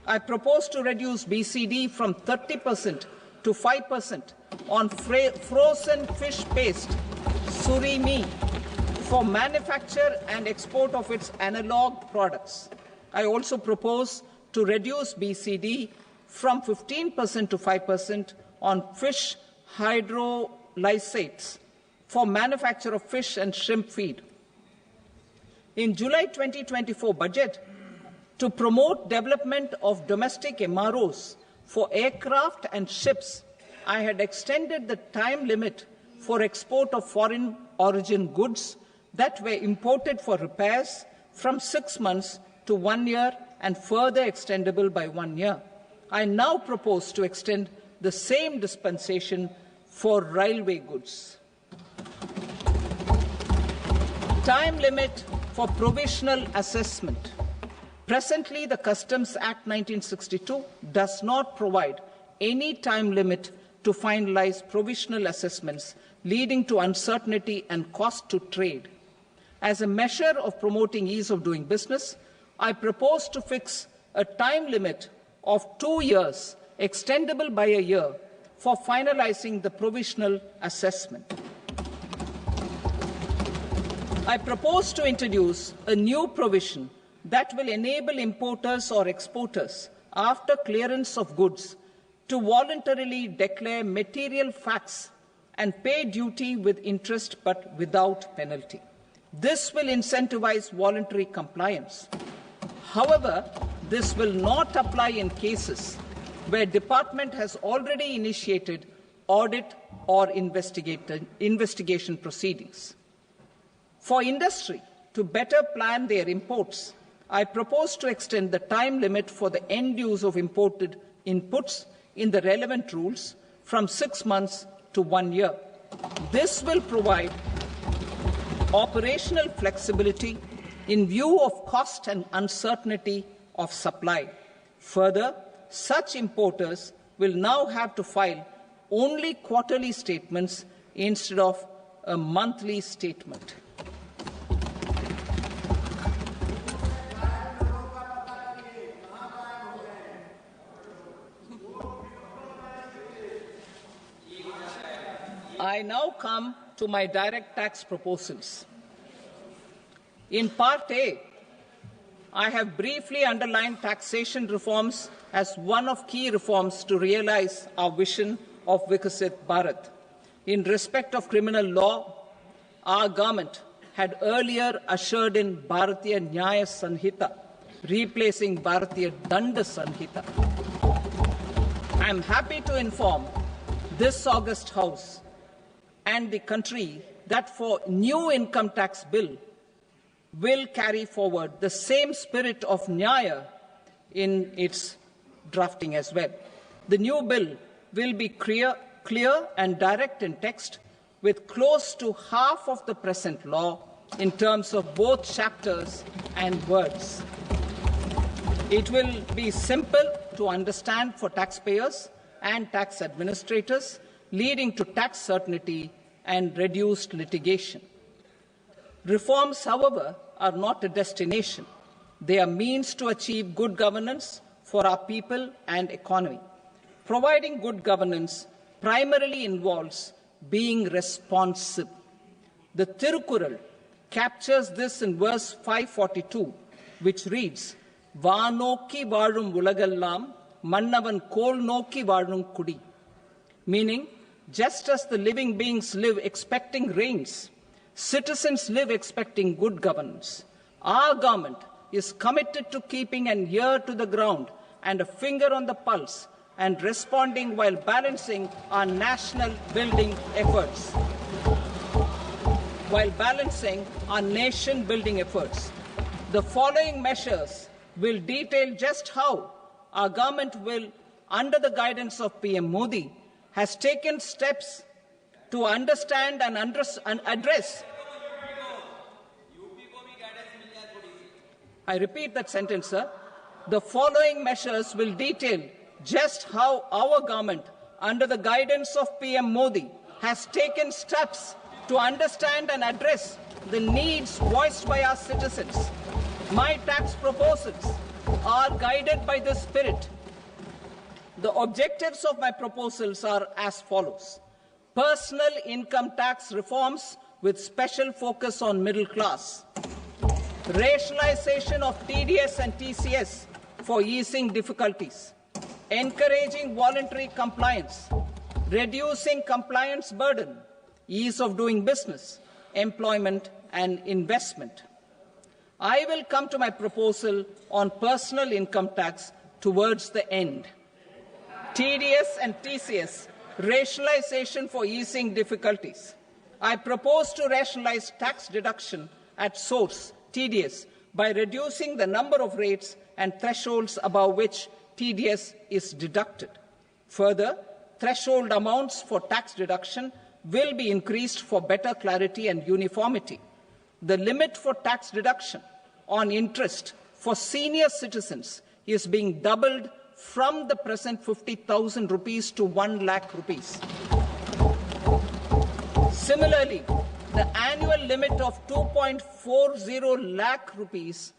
Speaker 1: I propose to reduce BCD from 30% to 5% on frozen fish paste, surimi, for manufacture and export of its analog products. I also propose to reduce BCD from 15% to 5% on fish hydrolysates for manufacture of fish and shrimp feed. In July 2024 budget, to promote development of domestic MROs for aircraft and ships, I had extended the time limit for export of foreign origin goods that were imported for repairs from 6 months to 1 year and further extendable by 1 year. I now propose to extend the same dispensation for railway goods. Time limit for provisional assessment. Presently, the Customs Act 1962 does not provide any time limit to finalize provisional assessments, leading to uncertainty and cost to trade. As a measure of promoting ease of doing business, I propose to fix a time limit of 2 years, extendable by a year, for finalizing the provisional assessment. I propose to introduce a new provision that will enable importers or exporters, after clearance of goods, to voluntarily declare material facts and pay duty with interest but without penalty. This will incentivize voluntary compliance. However, this will not apply in cases where department has already initiated audit or investigation proceedings. For industry to better plan their imports, I propose to extend the time limit for the end use of imported inputs in the relevant rules from 6 months to 1 year. This will provide operational flexibility in view of cost and uncertainty of supply. Further, such importers will now have to file only quarterly statements instead of a monthly statement. I now come to my direct tax proposals. In Part A, I have briefly underlined taxation reforms as one of key reforms to realize our vision of Vikasit Bharat. In respect of criminal law, our government had earlier ushered in Bharatiya Nyaya Sanhita, replacing Bharatiya Danda Sanhita. I am happy to inform this august House and the country that for new income tax bill will carry forward the same spirit of Nyaya in its drafting as well. The new bill will be clear and direct in text, with close to half of the present law in terms of both chapters and words. It will be simple to understand for taxpayers and tax administrators, leading to tax certainty and reduced litigation. Reforms, however, are not a destination. They are means to achieve good governance for our people and economy. Providing good governance primarily involves being responsive. The Tirukural captures this in verse 542, which reads, "Vaanokki vaazhum ulagallam, mannavan kol nokki vaazhum kudi," meaning, just as the living beings live expecting rains, citizens live expecting good governance. Our government is committed to keeping an ear to the ground and a finger on the pulse and responding while balancing our national building efforts. The following measures will detail just how our government will, under the guidance of PM Modi, has taken steps to understand and address. I repeat that sentence, sir. The following measures will detail just how our government, under the guidance of PM Modi, has taken steps to understand and address the needs voiced by our citizens. My tax proposals are guided by this spirit. The objectives of my proposals are as follows: personal income tax reforms with special focus on middle class, rationalization of TDS and TCS for easing difficulties, encouraging voluntary compliance, reducing compliance burden, ease of doing business, employment and investment. I will come to my proposal on personal income tax towards the end. TDS and TCS, rationalization for easing difficulties. I propose to rationalize tax deduction at source, TDS, by reducing the number of rates and thresholds above which TDS is deducted. Further, threshold amounts for tax deduction will be increased for better clarity and uniformity. The limit for tax deduction on interest for senior citizens is being doubled from the present 50,000 rupees to 1 lakh rupees. Similarly, the annual limit of 2.40 lakh rupees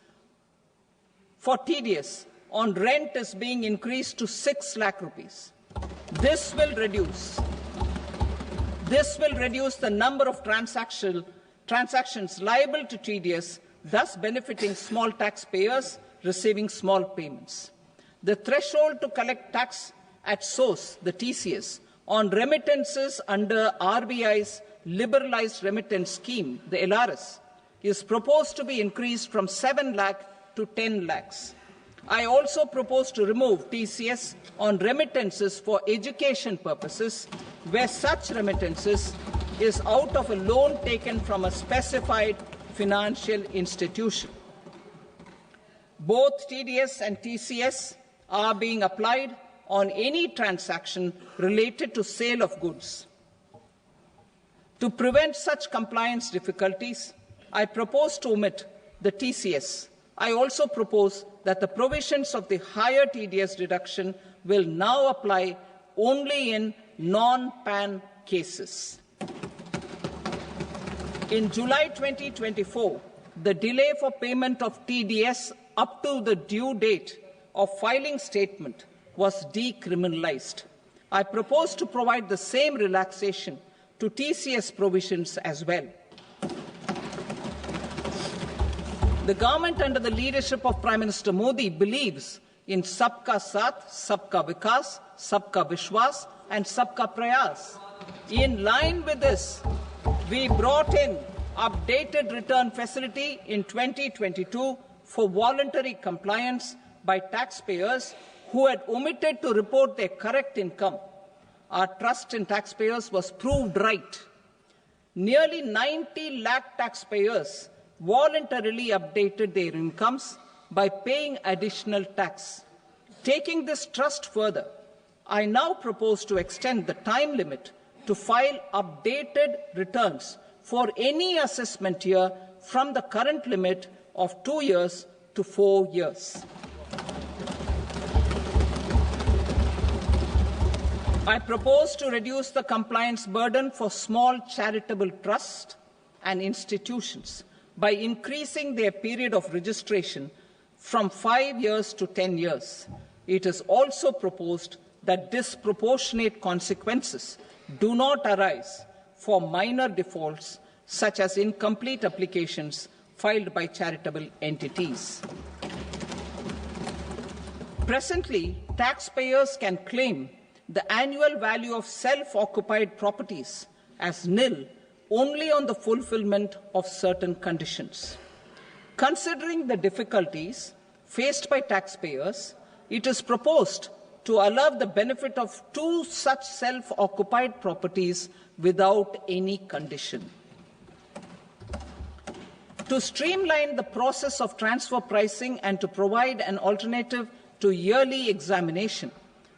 Speaker 1: for TDS on rent is being increased to 6 lakh rupees. This will reduce the number of transactions liable to TDS, thus benefiting small taxpayers receiving small payments. The threshold to collect tax at source, the TCS, on remittances under RBI's liberalized remittance scheme, the LRS, is proposed to be increased from 7 lakh to 10 lakhs. I also propose to remove TCS on remittances for education purposes, where such remittances is out of a loan taken from a specified financial institution. Both TDS and TCS are being applied on any transaction related to sale of goods. To prevent such compliance difficulties, I propose to omit the TCS. I also propose that the provisions of the higher TDS deduction will now apply only in non-PAN cases. In July 2024, the delay for payment of TDS up to the due date of filing statement was decriminalized. I propose to provide the same relaxation to TCS provisions as well. The government under the leadership of Prime Minister Modi believes in Sabka Saath, Sabka Vikas, Sabka Vishwas and Sabka Prayas. In line with this, we brought in updated return facility in 2022 for voluntary compliance by taxpayers who had omitted to report their correct income. Our trust in taxpayers was proved right. Nearly 90 lakh taxpayers voluntarily updated their incomes by paying additional tax. Taking this trust further, I now propose to extend the time limit to file updated returns for any assessment year from the current limit of 2 years to 4 years. I propose to reduce the compliance burden for small charitable trusts and institutions by increasing their period of registration from 5 years to 10 years. It is also proposed that disproportionate consequences do not arise for minor defaults such as incomplete applications filed by charitable entities. Presently, taxpayers can claim the annual value of self-occupied properties as nil only on the fulfillment of certain conditions. Considering the difficulties faced by taxpayers, it is proposed to allow the benefit of 2 such self-occupied properties without any condition. To streamline the process of transfer pricing and to provide an alternative to yearly examination,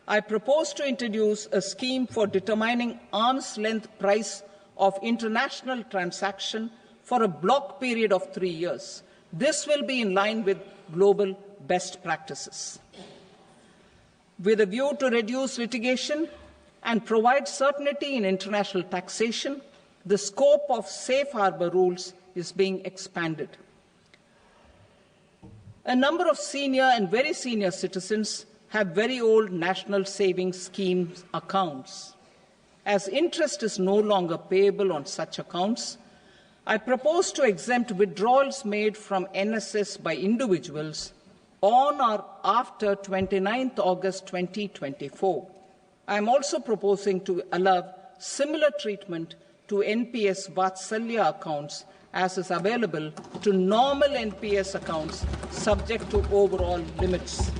Speaker 1: I propose to introduce a scheme for determining arm's length price of international transaction for a block period of 3 years. This will be in line with global best practices. With a view to reduce litigation and provide certainty in international taxation, the scope of safe harbor rules is being expanded. A number of senior and very senior citizens have very old national savings schemes accounts. As interest is no longer payable on such accounts, I propose to exempt withdrawals made from NSS by individuals on or after 29th August 2024. I am also proposing to allow similar treatment to NPS Vatsalya accounts as is available to normal NPS accounts subject to overall limits.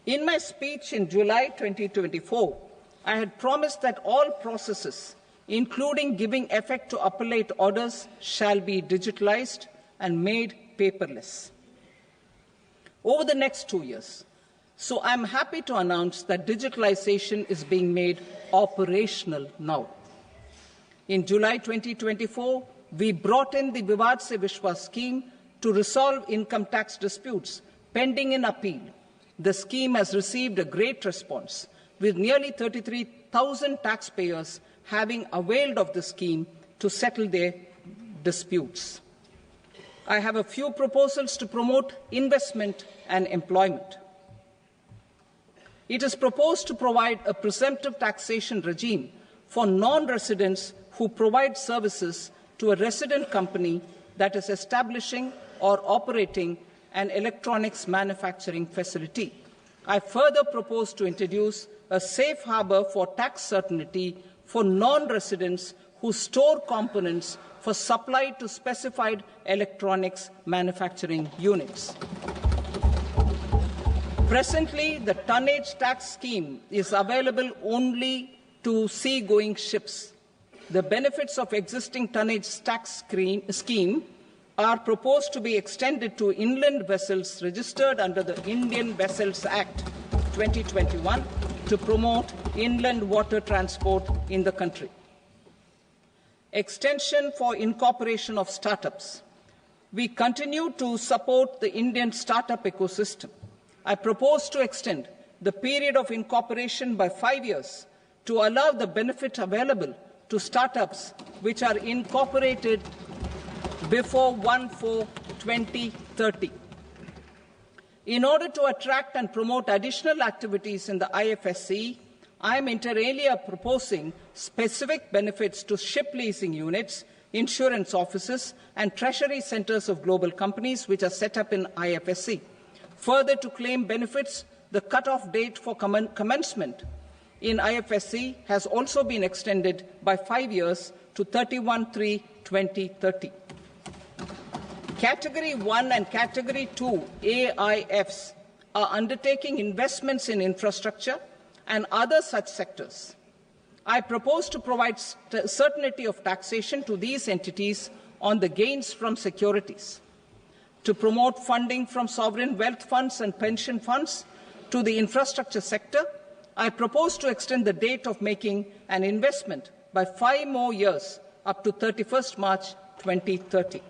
Speaker 1: In my speech in July 2024, I had promised that all processes, including giving effect to appellate orders, shall be digitalized and made paperless over the next 2 years. So I'm happy to announce that digitalization is being made operational now. In July 2024, we brought in the Vivad Se Vishwas scheme to resolve income tax disputes pending in appeal. The scheme has received a great response, with nearly 33,000 taxpayers having availed of the scheme to settle their disputes. I have a few proposals to promote investment and employment. It is proposed to provide a presumptive taxation regime for non-residents who provide services to a resident company that is establishing or operating an electronics manufacturing facility. I further propose to introduce a safe harbor for tax certainty for non-residents who store components for supply to specified electronics manufacturing units. Presently, the tonnage tax scheme is available only to sea-going ships. The benefits of existing tonnage tax scheme are proposed to be extended to inland vessels registered under the Indian Vessels Act 2021 to promote inland water transport in the country. Extension for incorporation of startups. We continue to support the Indian startup ecosystem. I propose to extend the period of incorporation by 5 years to allow the benefit available to startups which are incorporated before 1/4/2030. In order to attract and promote additional activities in the IFSC, I am inter alia proposing specific benefits to ship leasing units insurance offices, and treasury centres of global companies which are set up in IFSC. Further, to claim benefits, the cut-off date for commencement in IFSC has also been extended by 5 years to 31/3/2030. Category 1 and Category 2 AIFs are undertaking investments in infrastructure and other such sectors. I propose to provide certainty of taxation to these entities on the gains from securities, to promote funding from sovereign wealth funds and pension funds to the infrastructure sector. I propose to extend the date of making an investment by 5 more years up to 31st March 2030.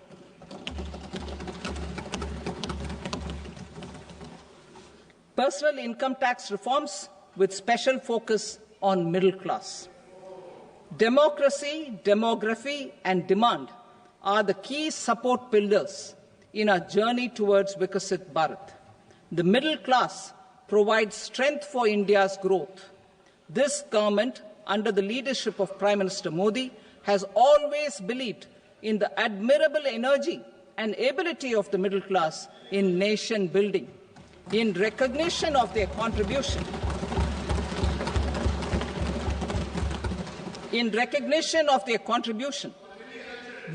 Speaker 1: Personal income tax reforms with special focus on middle class. Democracy, demography, and demand are the key support pillars in our journey towards Vikasit Bharat. The middle class provides strength for India's growth. This government, under the leadership of Prime Minister Modi, has always believed in the admirable energy and ability of the middle class in nation building. In recognition of their contribution,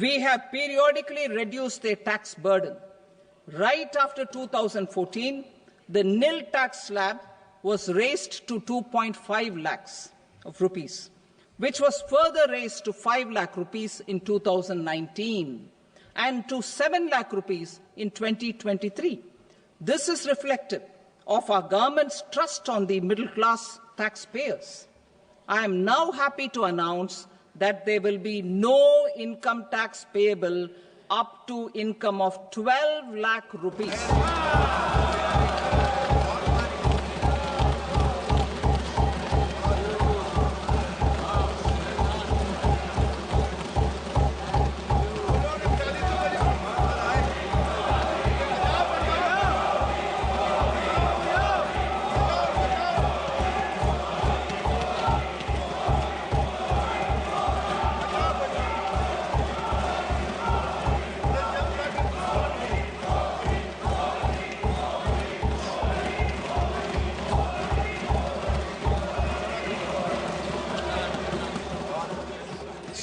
Speaker 1: we have periodically reduced their tax burden. Right after 2014, the nil tax slab was raised to 2.5 lakhs of rupees, which was further raised to 5 lakh rupees in 2019 and to 7 lakh rupees in 2023. This is reflective of our government's trust on the middle-class taxpayers. I am now happy to announce that there will be no income tax payable up to income of 12 lakh rupees.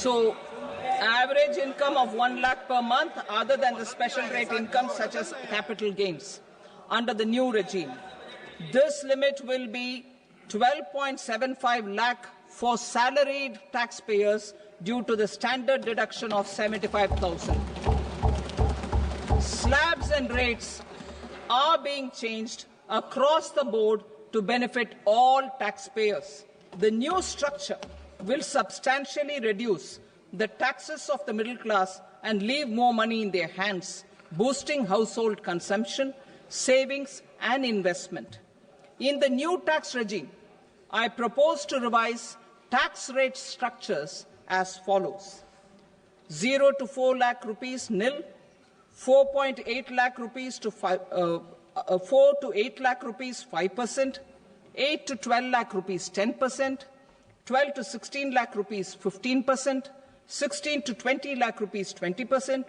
Speaker 1: So, average income of 1 lakh per month, other than the special rate income such as capital gains, under the new regime. This limit will be 12.75 lakh for salaried taxpayers due to the standard deduction of 75,000. Slabs and rates are being changed across the board to benefit all taxpayers. The new structure will substantially reduce the taxes of the middle class and leave more money in their hands, boosting household consumption, savings, and investment. In the new tax regime, I propose to revise tax rate structures as follows: 0 to 4 lakh rupees nil, 4.8 lakh rupees to 4 to 8 lakh rupees 5%, 8 to 12 lakh rupees 10%, 12 to 16 lakh rupees 15%, 16 to 20 lakh rupees 20%,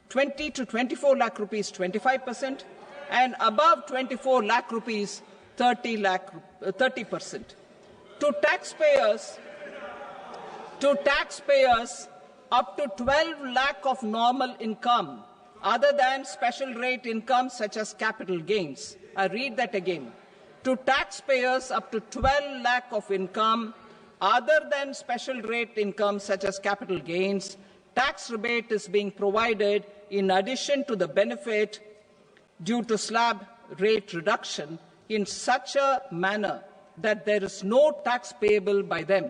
Speaker 1: 20 to 24 lakh rupees 25%, and above 24 lakh rupees 30%. To taxpayers up to 12 lakh of normal income, other than special rate income such as capital gains. I read that again. To taxpayers up to 12 lakh of income, other than special rate income such as capital gains, tax rebate is being provided in addition to the benefit due to slab rate reduction in such a manner that there is no tax payable by them.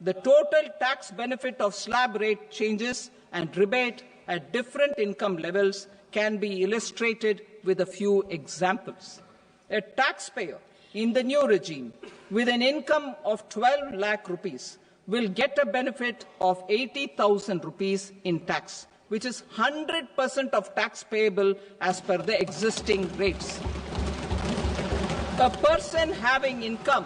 Speaker 1: The total tax benefit of slab rate changes and rebate at different income levels can be illustrated with a few examples. A taxpayer in the new regime with an income of 12 lakh rupees will get a benefit of 80,000 rupees in tax, which is 100% of tax payable as per the existing rates. A person having income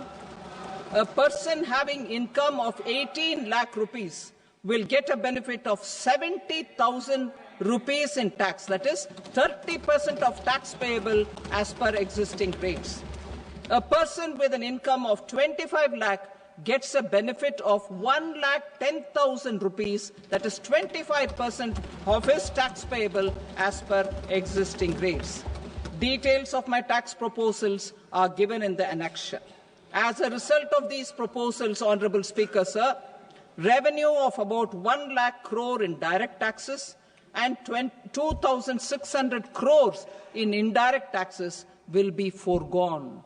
Speaker 1: of 18 lakh rupees will get a benefit of 70,000 rupees in tax, that is 30% of tax payable as per existing rates. A person with an income of 25 lakh gets a benefit of 1,10,000 rupees, that is 25% of his tax payable as per existing rates. Details of my tax proposals are given in the annexure. As a result of these proposals, Honourable Speaker, sir, revenue of about 1 lakh crore in direct taxes and 2,600 crores in indirect taxes will be foregone.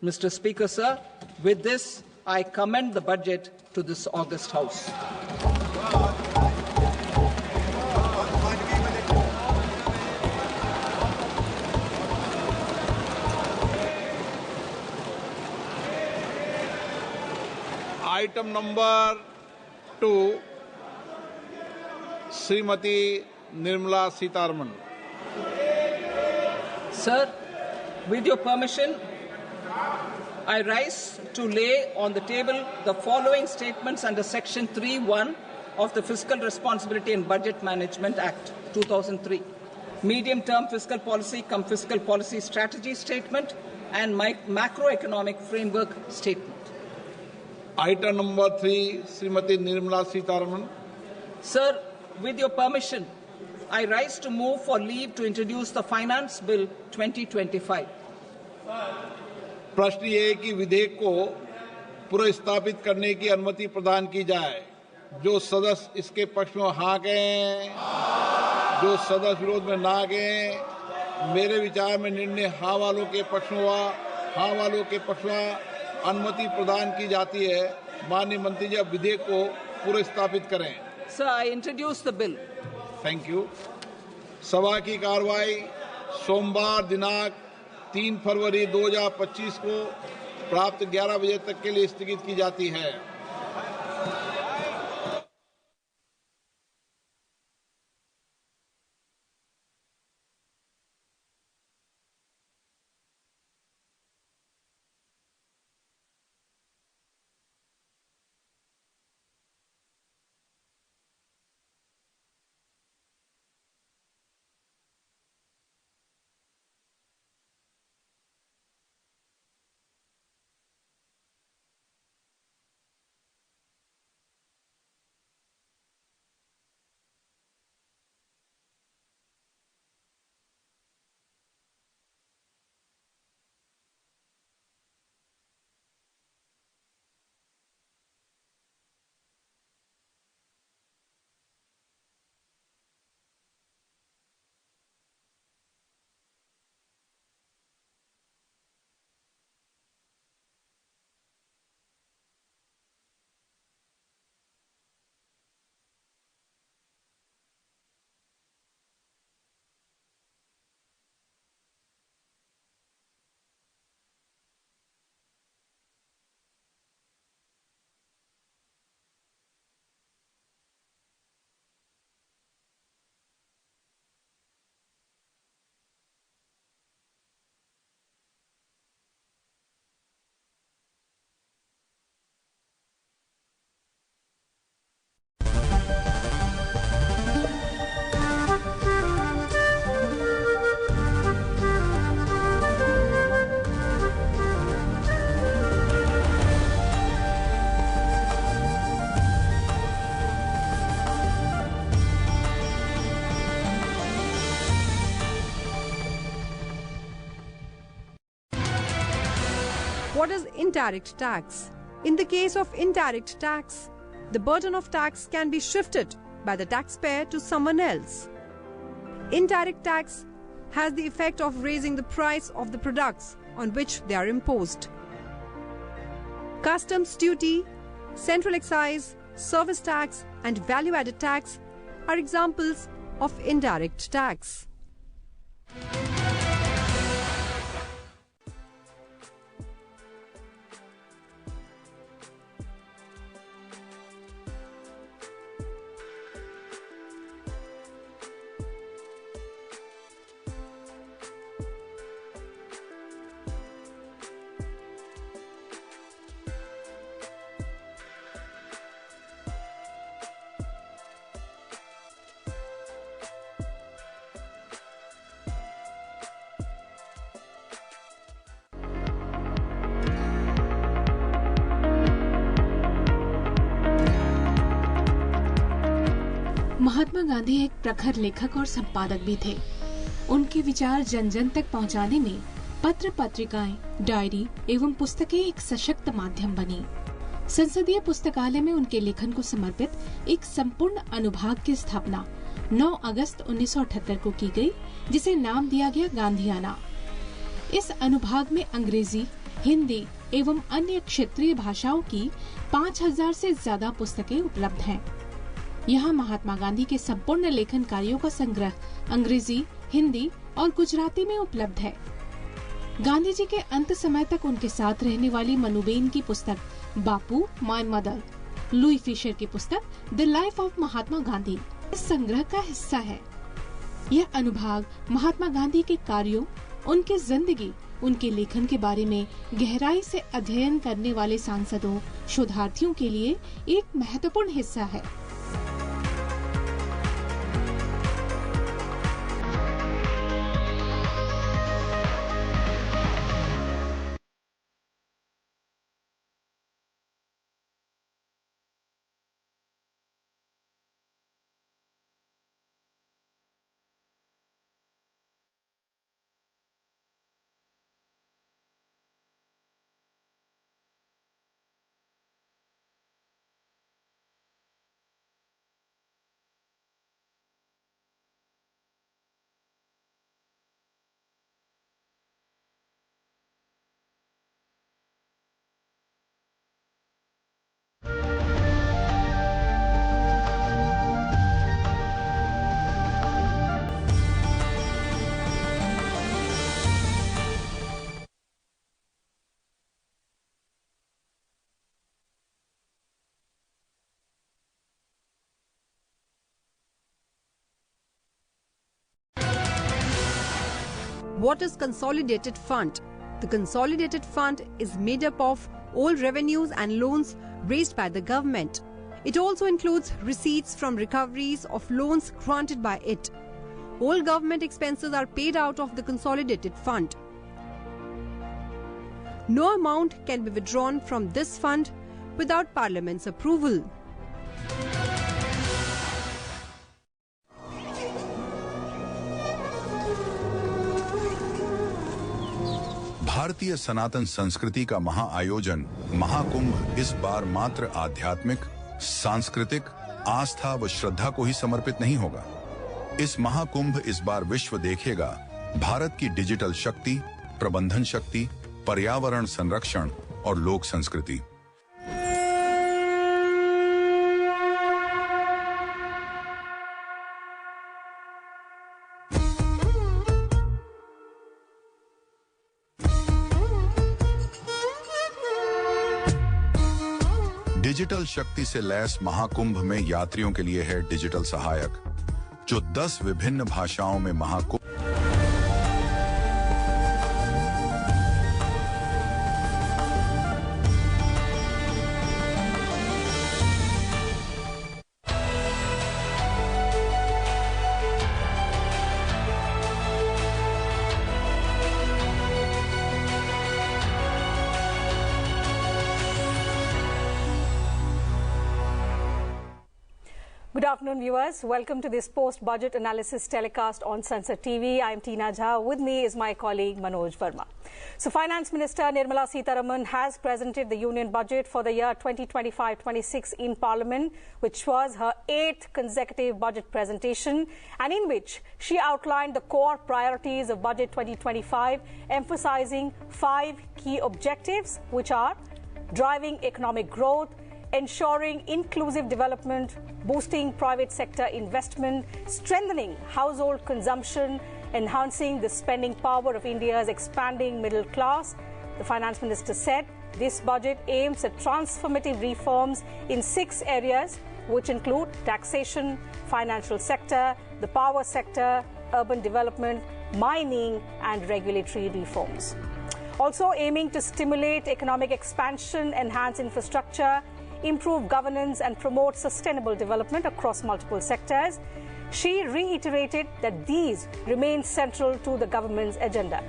Speaker 1: Mr. Speaker, sir, with this, I commend the budget to this august House.
Speaker 2: Item number 2, Srimati Nirmala Sitharaman.
Speaker 1: Sir, with your permission, I rise to lay on the table the following statements under Section 3(1) of the Fiscal Responsibility and Budget Management Act 2003. Medium-term fiscal policy cum fiscal policy strategy statement and macroeconomic framework statement.
Speaker 2: Item number 3, Srimati Nirmala Sitharaman.
Speaker 1: Sir, with your permission, I rise to move for leave to introduce the Finance Bill 2025.
Speaker 2: प्रश्न ये है कि विधेयक को पुनर्स्थापित करने की अनुमति प्रदान की जाए। जो सदस्य इसके पक्ष में हाँ कहें, जो सदस्य विरोध में ना कहें। मेरे विचार में निर्णय हाँ वालों के पक्ष में हुआ, हाँ वालों के पक्ष में अनुमति प्रदान की जाती है। माननीय मंत्री जी, अब विधेयक को पुनर्स्थापित करें।
Speaker 1: Sir, I introduce the bill.
Speaker 2: Thank you. सभा की कार्रवाई सोमवार दिनांक 3 फरवरी 2025 को प्राप्त 11 बजे तक के लिए स्थगित की जाती है।
Speaker 3: What is indirect tax? In the case of indirect tax, the burden of tax can be shifted by the taxpayer to someone else. Indirect tax has the effect of raising the price of the products on which they are imposed. Customs duty, central excise, service tax and value-added tax are examples of indirect tax.
Speaker 4: Mahatma Gandhi एक प्रखर लेखक और संपादक भी थे। उनके विचार जन जन तक पहुंचाने में पत्र पत्रिकाएं, डायरी एवं पुस्तकें एक सशक्त माध्यम बनी। संसदीय पुस्तकालय में उनके लेखन को समर्पित एक संपूर्ण अनुभाग की स्थापना 9 अगस्त 1978 को की गई, जिसे नाम दिया गया गांधीयाना। इस अनुभाग में अंग्रेजी, हिंदी एवं अन्य क्षेत्रीय भाषाओं की 5000 से ज्यादा पुस्तकें उपलब्ध हैं। यहाँ महात्मा गांधी के संपूर्ण लेखन कार्यों का संग्रह अंग्रेजी, हिंदी और गुजराती में उपलब्ध है। गांधी जी के अंत समय तक उनके साथ रहने वाली मनुबेन की पुस्तक बापू माय मदर, लुई फिशर की पुस्तक the life of Mahatma Gandhi इस संग्रह का हिस्सा है। यह अनुभाग महात्मा गांधी के कार्यों, उनकी जिंदगी, उनके लेखन के बारे में गहराई से अध्ययन करने वाले सांसदों, शोधार्थियों के लिए एक महत्वपूर्ण हिस्सा है।
Speaker 3: What is Consolidated Fund? The Consolidated Fund is made up of all revenues and loans raised by the government. It also includes receipts from recoveries of loans granted by it. All government expenses are paid out of the Consolidated Fund. No amount can be withdrawn from this fund without Parliament's approval.
Speaker 5: भारतीय सनातन संस्कृति का महाआयोजन महाकुंभ इस बार मात्र आध्यात्मिक, सांस्कृतिक, आस्था व श्रद्धा को ही समर्पित नहीं होगा। इस महाकुंभ इस बार विश्व देखेगा भारत की डिजिटल शक्ति, प्रबंधन शक्ति, पर्यावरण संरक्षण और लोक संस्कृति। डिजिटल शक्ति से लैस महाकुंभ में यात्रियों के लिए है डिजिटल सहायक, जो 10 विभिन्न भाषाओं में Mahakumbh
Speaker 6: Good afternoon, viewers. Welcome to this post-budget analysis telecast on Sansad TV. I am Tina Jha. With me is my colleague Manoj Verma. So, Finance Minister Nirmala Sitharaman has presented the Union Budget for the year 2025-26 in Parliament, which was her 8th consecutive budget presentation, and in which she outlined the core priorities of Budget 2025, emphasizing 5 key objectives, which are driving economic growth, ensuring inclusive development, boosting private sector investment, strengthening household consumption, enhancing the spending power of India's expanding middle class. The Finance Minister said this budget aims at transformative reforms in 6 areas, which include taxation, financial sector, the power sector, urban development, mining and regulatory reforms. Also aiming to stimulate economic expansion, enhance infrastructure, improve governance and promote sustainable development across multiple sectors. She reiterated that these remain central to the government's agenda.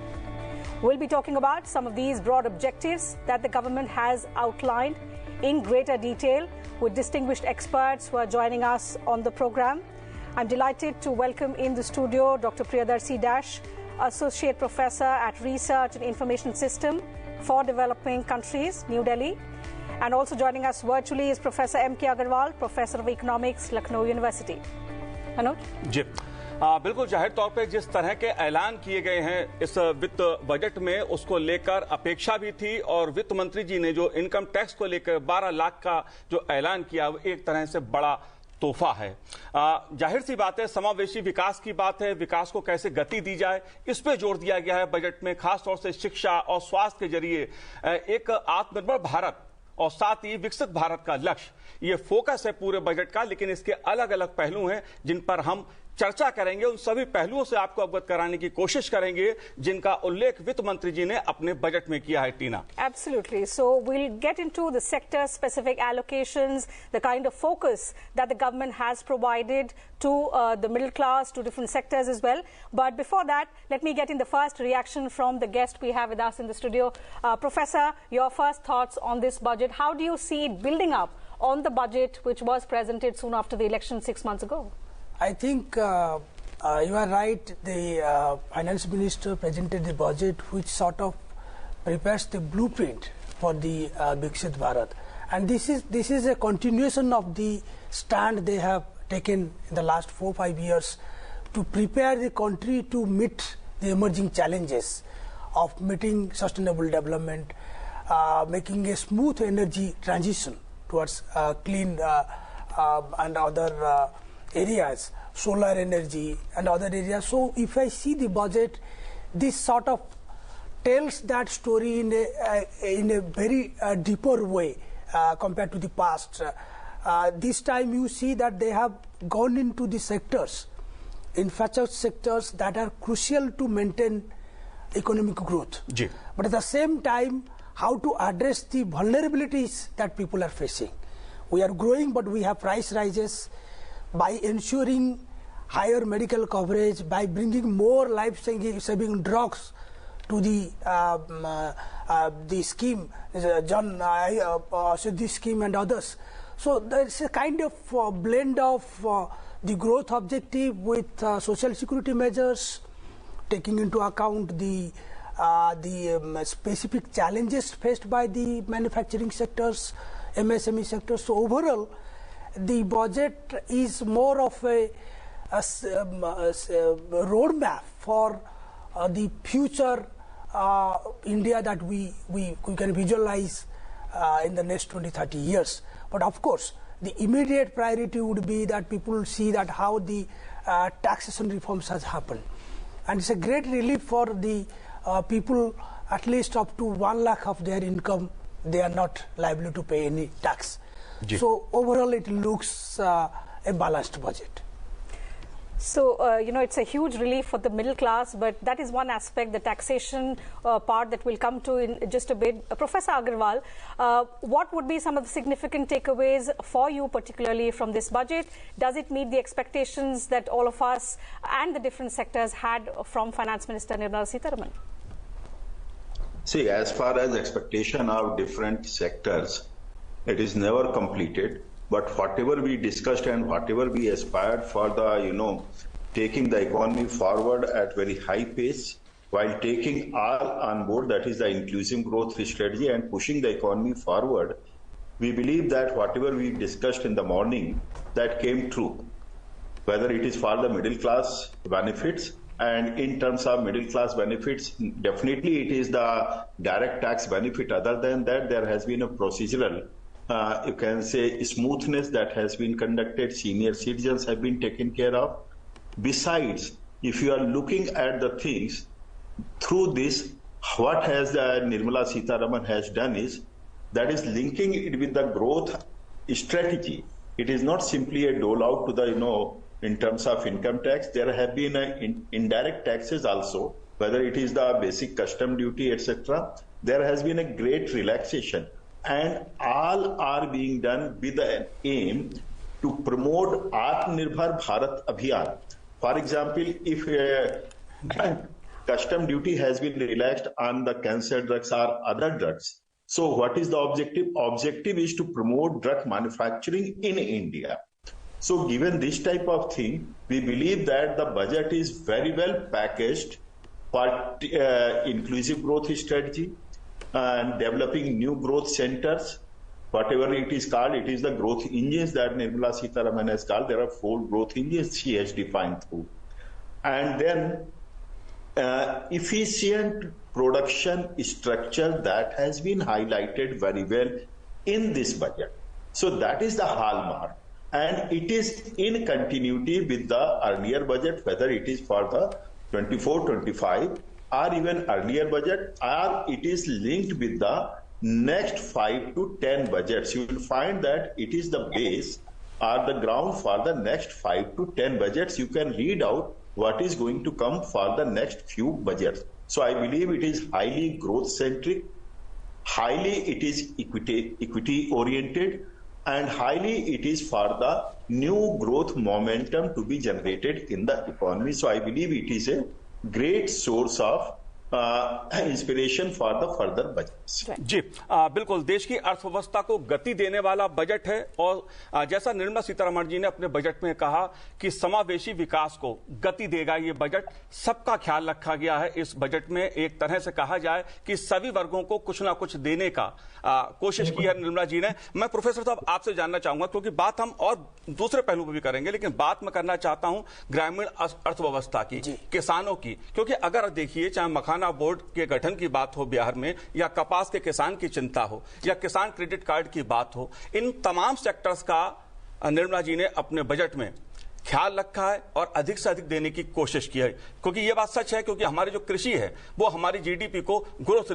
Speaker 6: We'll be talking about some of these broad objectives that the government has outlined in greater detail with distinguished experts who are joining us on the program. I'm delighted to welcome in the studio Dr. Priyadarshi Dash, Associate Professor at Research and Information System for Developing Countries, New Delhi. And also joining us virtually is Professor M.K. Agarwal, Professor of Economics, Lucknow University. Manoj?
Speaker 7: जी बिल्कुल जाहिर तौर पे जिस तरह के ऐलान किए गए हैं इस वित्त बजट में उसको लेकर अपेक्षा भी थी और वित्त मंत्री जी ने जो इनकम टैक्स को लेकर 12 लाख का जो ऐलान किया वो एक तरह से बड़ा तोहफा है। जाहिर सी बात है, समावेशी विकास की बात है, विकास को कैसे गति दी जाए इस पे जोर दिया गया है बजट में, खासतौर से शिक्षा और स्वास्थ्य के जरिए एक आत्मनिर्भर भारत और साथ ही विकसित भारत का लक्ष्य ये फोकस है पूरे बजट का। लेकिन इसके अलग अलग पहलू हैं जिन पर हम चर्चा करेंगे, उन सभी पहलुओं से आपको अवगत कराने की कोशिश करेंगे जिनका उल्लेख वित्त मंत्री जी ने अपने बजट में किया है। टीना,
Speaker 6: Absolutely. So we'll get into the sector specific allocations, the kind of focus that the government has provided to the middle class, to different sectors as well. But before that, let me get in the first reaction from the guest we have with us in the studio. Professor, your first thoughts on this budget. How do you see it building up on the budget which was presented soon after the election 6 months ago?
Speaker 8: I think you are right. The finance minister presented the budget which sort of prepares the blueprint for the Viksit Bharat, and this is a continuation of the stand they have taken in the last 4-5 years to prepare the country to meet the emerging challenges of meeting sustainable development, making a smooth energy transition towards clean and other areas, solar energy and other areas. So if I see the budget, this sort of tells that story in a very deeper way compared to the past. This time you see that they have gone into the sectors, infrastructure sectors that are crucial to maintain economic growth.
Speaker 7: Ji.
Speaker 8: But at the same time, how to address the vulnerabilities that people are facing. We are growing, but we have price rises. By ensuring higher medical coverage, by bringing more life-saving drugs to the scheme, Jan Siddhi scheme and others. So there is a kind of blend of the growth objective with social security measures, taking into account the specific challenges faced by the manufacturing sectors, MSME sectors. So overall, the budget is more of a roadmap for the future India that we can visualize in the next 20-30 years. But of course, the immediate priority would be that people see that how the taxation reforms has happened. And it's a great relief for the people, at least up to 1 lakh of their income, they are not liable to pay any tax. So overall it looks a balanced budget.
Speaker 6: So, you know, it's a huge relief for the middle class, but that is one aspect, the taxation part that we'll come to in just a bit. Professor Agarwal, what would be some of the significant takeaways for you, particularly from this budget? Does it meet the expectations that all of us and the different sectors had from Finance Minister Nirmala Sitharaman?
Speaker 9: See, as far as expectation of different sectors, it is never completed, but whatever we discussed and whatever we aspired for the, taking the economy forward at very high pace, while taking all on board, that is the inclusive growth strategy and pushing the economy forward, we believe that whatever we discussed in the morning, that came true. Whether it is for the middle class benefits, and in terms of middle class benefits, definitely it is the direct tax benefit. Other than that, there has been a procedural you can say smoothness that has been conducted, senior citizens have been taken care of. Besides, if you are looking at the things through this, what has Nirmala Sitharaman has done is that is linking it with the growth strategy. It is not simply a dole out to the in terms of income tax. There have been indirect taxes also, whether it is the basic custom duty, etc. There has been a great relaxation. And all are being done with an aim to promote Atmanirbhar Bharat Abhiyan. For example, if custom duty has been relaxed on the cancer drugs or other drugs, so what is the objective? Objective is to promote drug manufacturing in India. So given this type of thing, we believe that the budget is very well packaged for inclusive growth strategy and developing new growth centers. Whatever it is called, it is the growth engines that Nirmala Sitharaman has called. There are 4 growth engines she has defined through. And then efficient production structure that has been highlighted very well in this budget. So that is the hallmark. And it is in continuity with the earlier budget, whether it is for the 24-25 or even earlier budget, or it is linked with the next 5 to 10 budgets. You will find that it is the base or the ground for the next 5 to 10 budgets. You can read out what is going to come for the next few budgets. So I believe it is highly growth centric, highly it is equity oriented, and highly it is for the new growth momentum to be generated in the economy. So I believe it is a great source of inspiration for the further budgets.
Speaker 7: जी बिल्कुल, देश की अर्थव्यवस्था को गति देने वाला budget है और जैसा निर्मला सीतारमण जी ने अपने बजट में कहा कि समावेशी विकास को गति देगा ये बजट, सबका ख्याल रखा गया है इस बजट में। एक तरह से कहा जाए कि सभी वर्गों को कुछ ना कुछ देने का कोशिश की है निर्मला जी ने। मैं प्रोफेसर साहब आपसे जानना चाहूंगा, क्योंकि बात हम और दूसरे पहलू पर भी करेंगे, लेकिन बात मैं करना चाहता हूं ग्रामीण अर्थव्यवस्था की, किसानों की, क्योंकि अगर देखिए चाहे मखाना बोर्ड के गठन की बात हो बिहार में, या कपास के किसान की चिंता हो, या किसान क्रेडिट कार्ड की बात हो, इन तमाम सेक्टर्स का निर्मला जी ने अपने बजट में ख्याल रखा है और अधिक से अधिक देने की कोशिश की है। क्योंकि यह बात सच है, क्योंकि हमारी जो कृषि है वो हमारी जीडीपी को ग्रोथ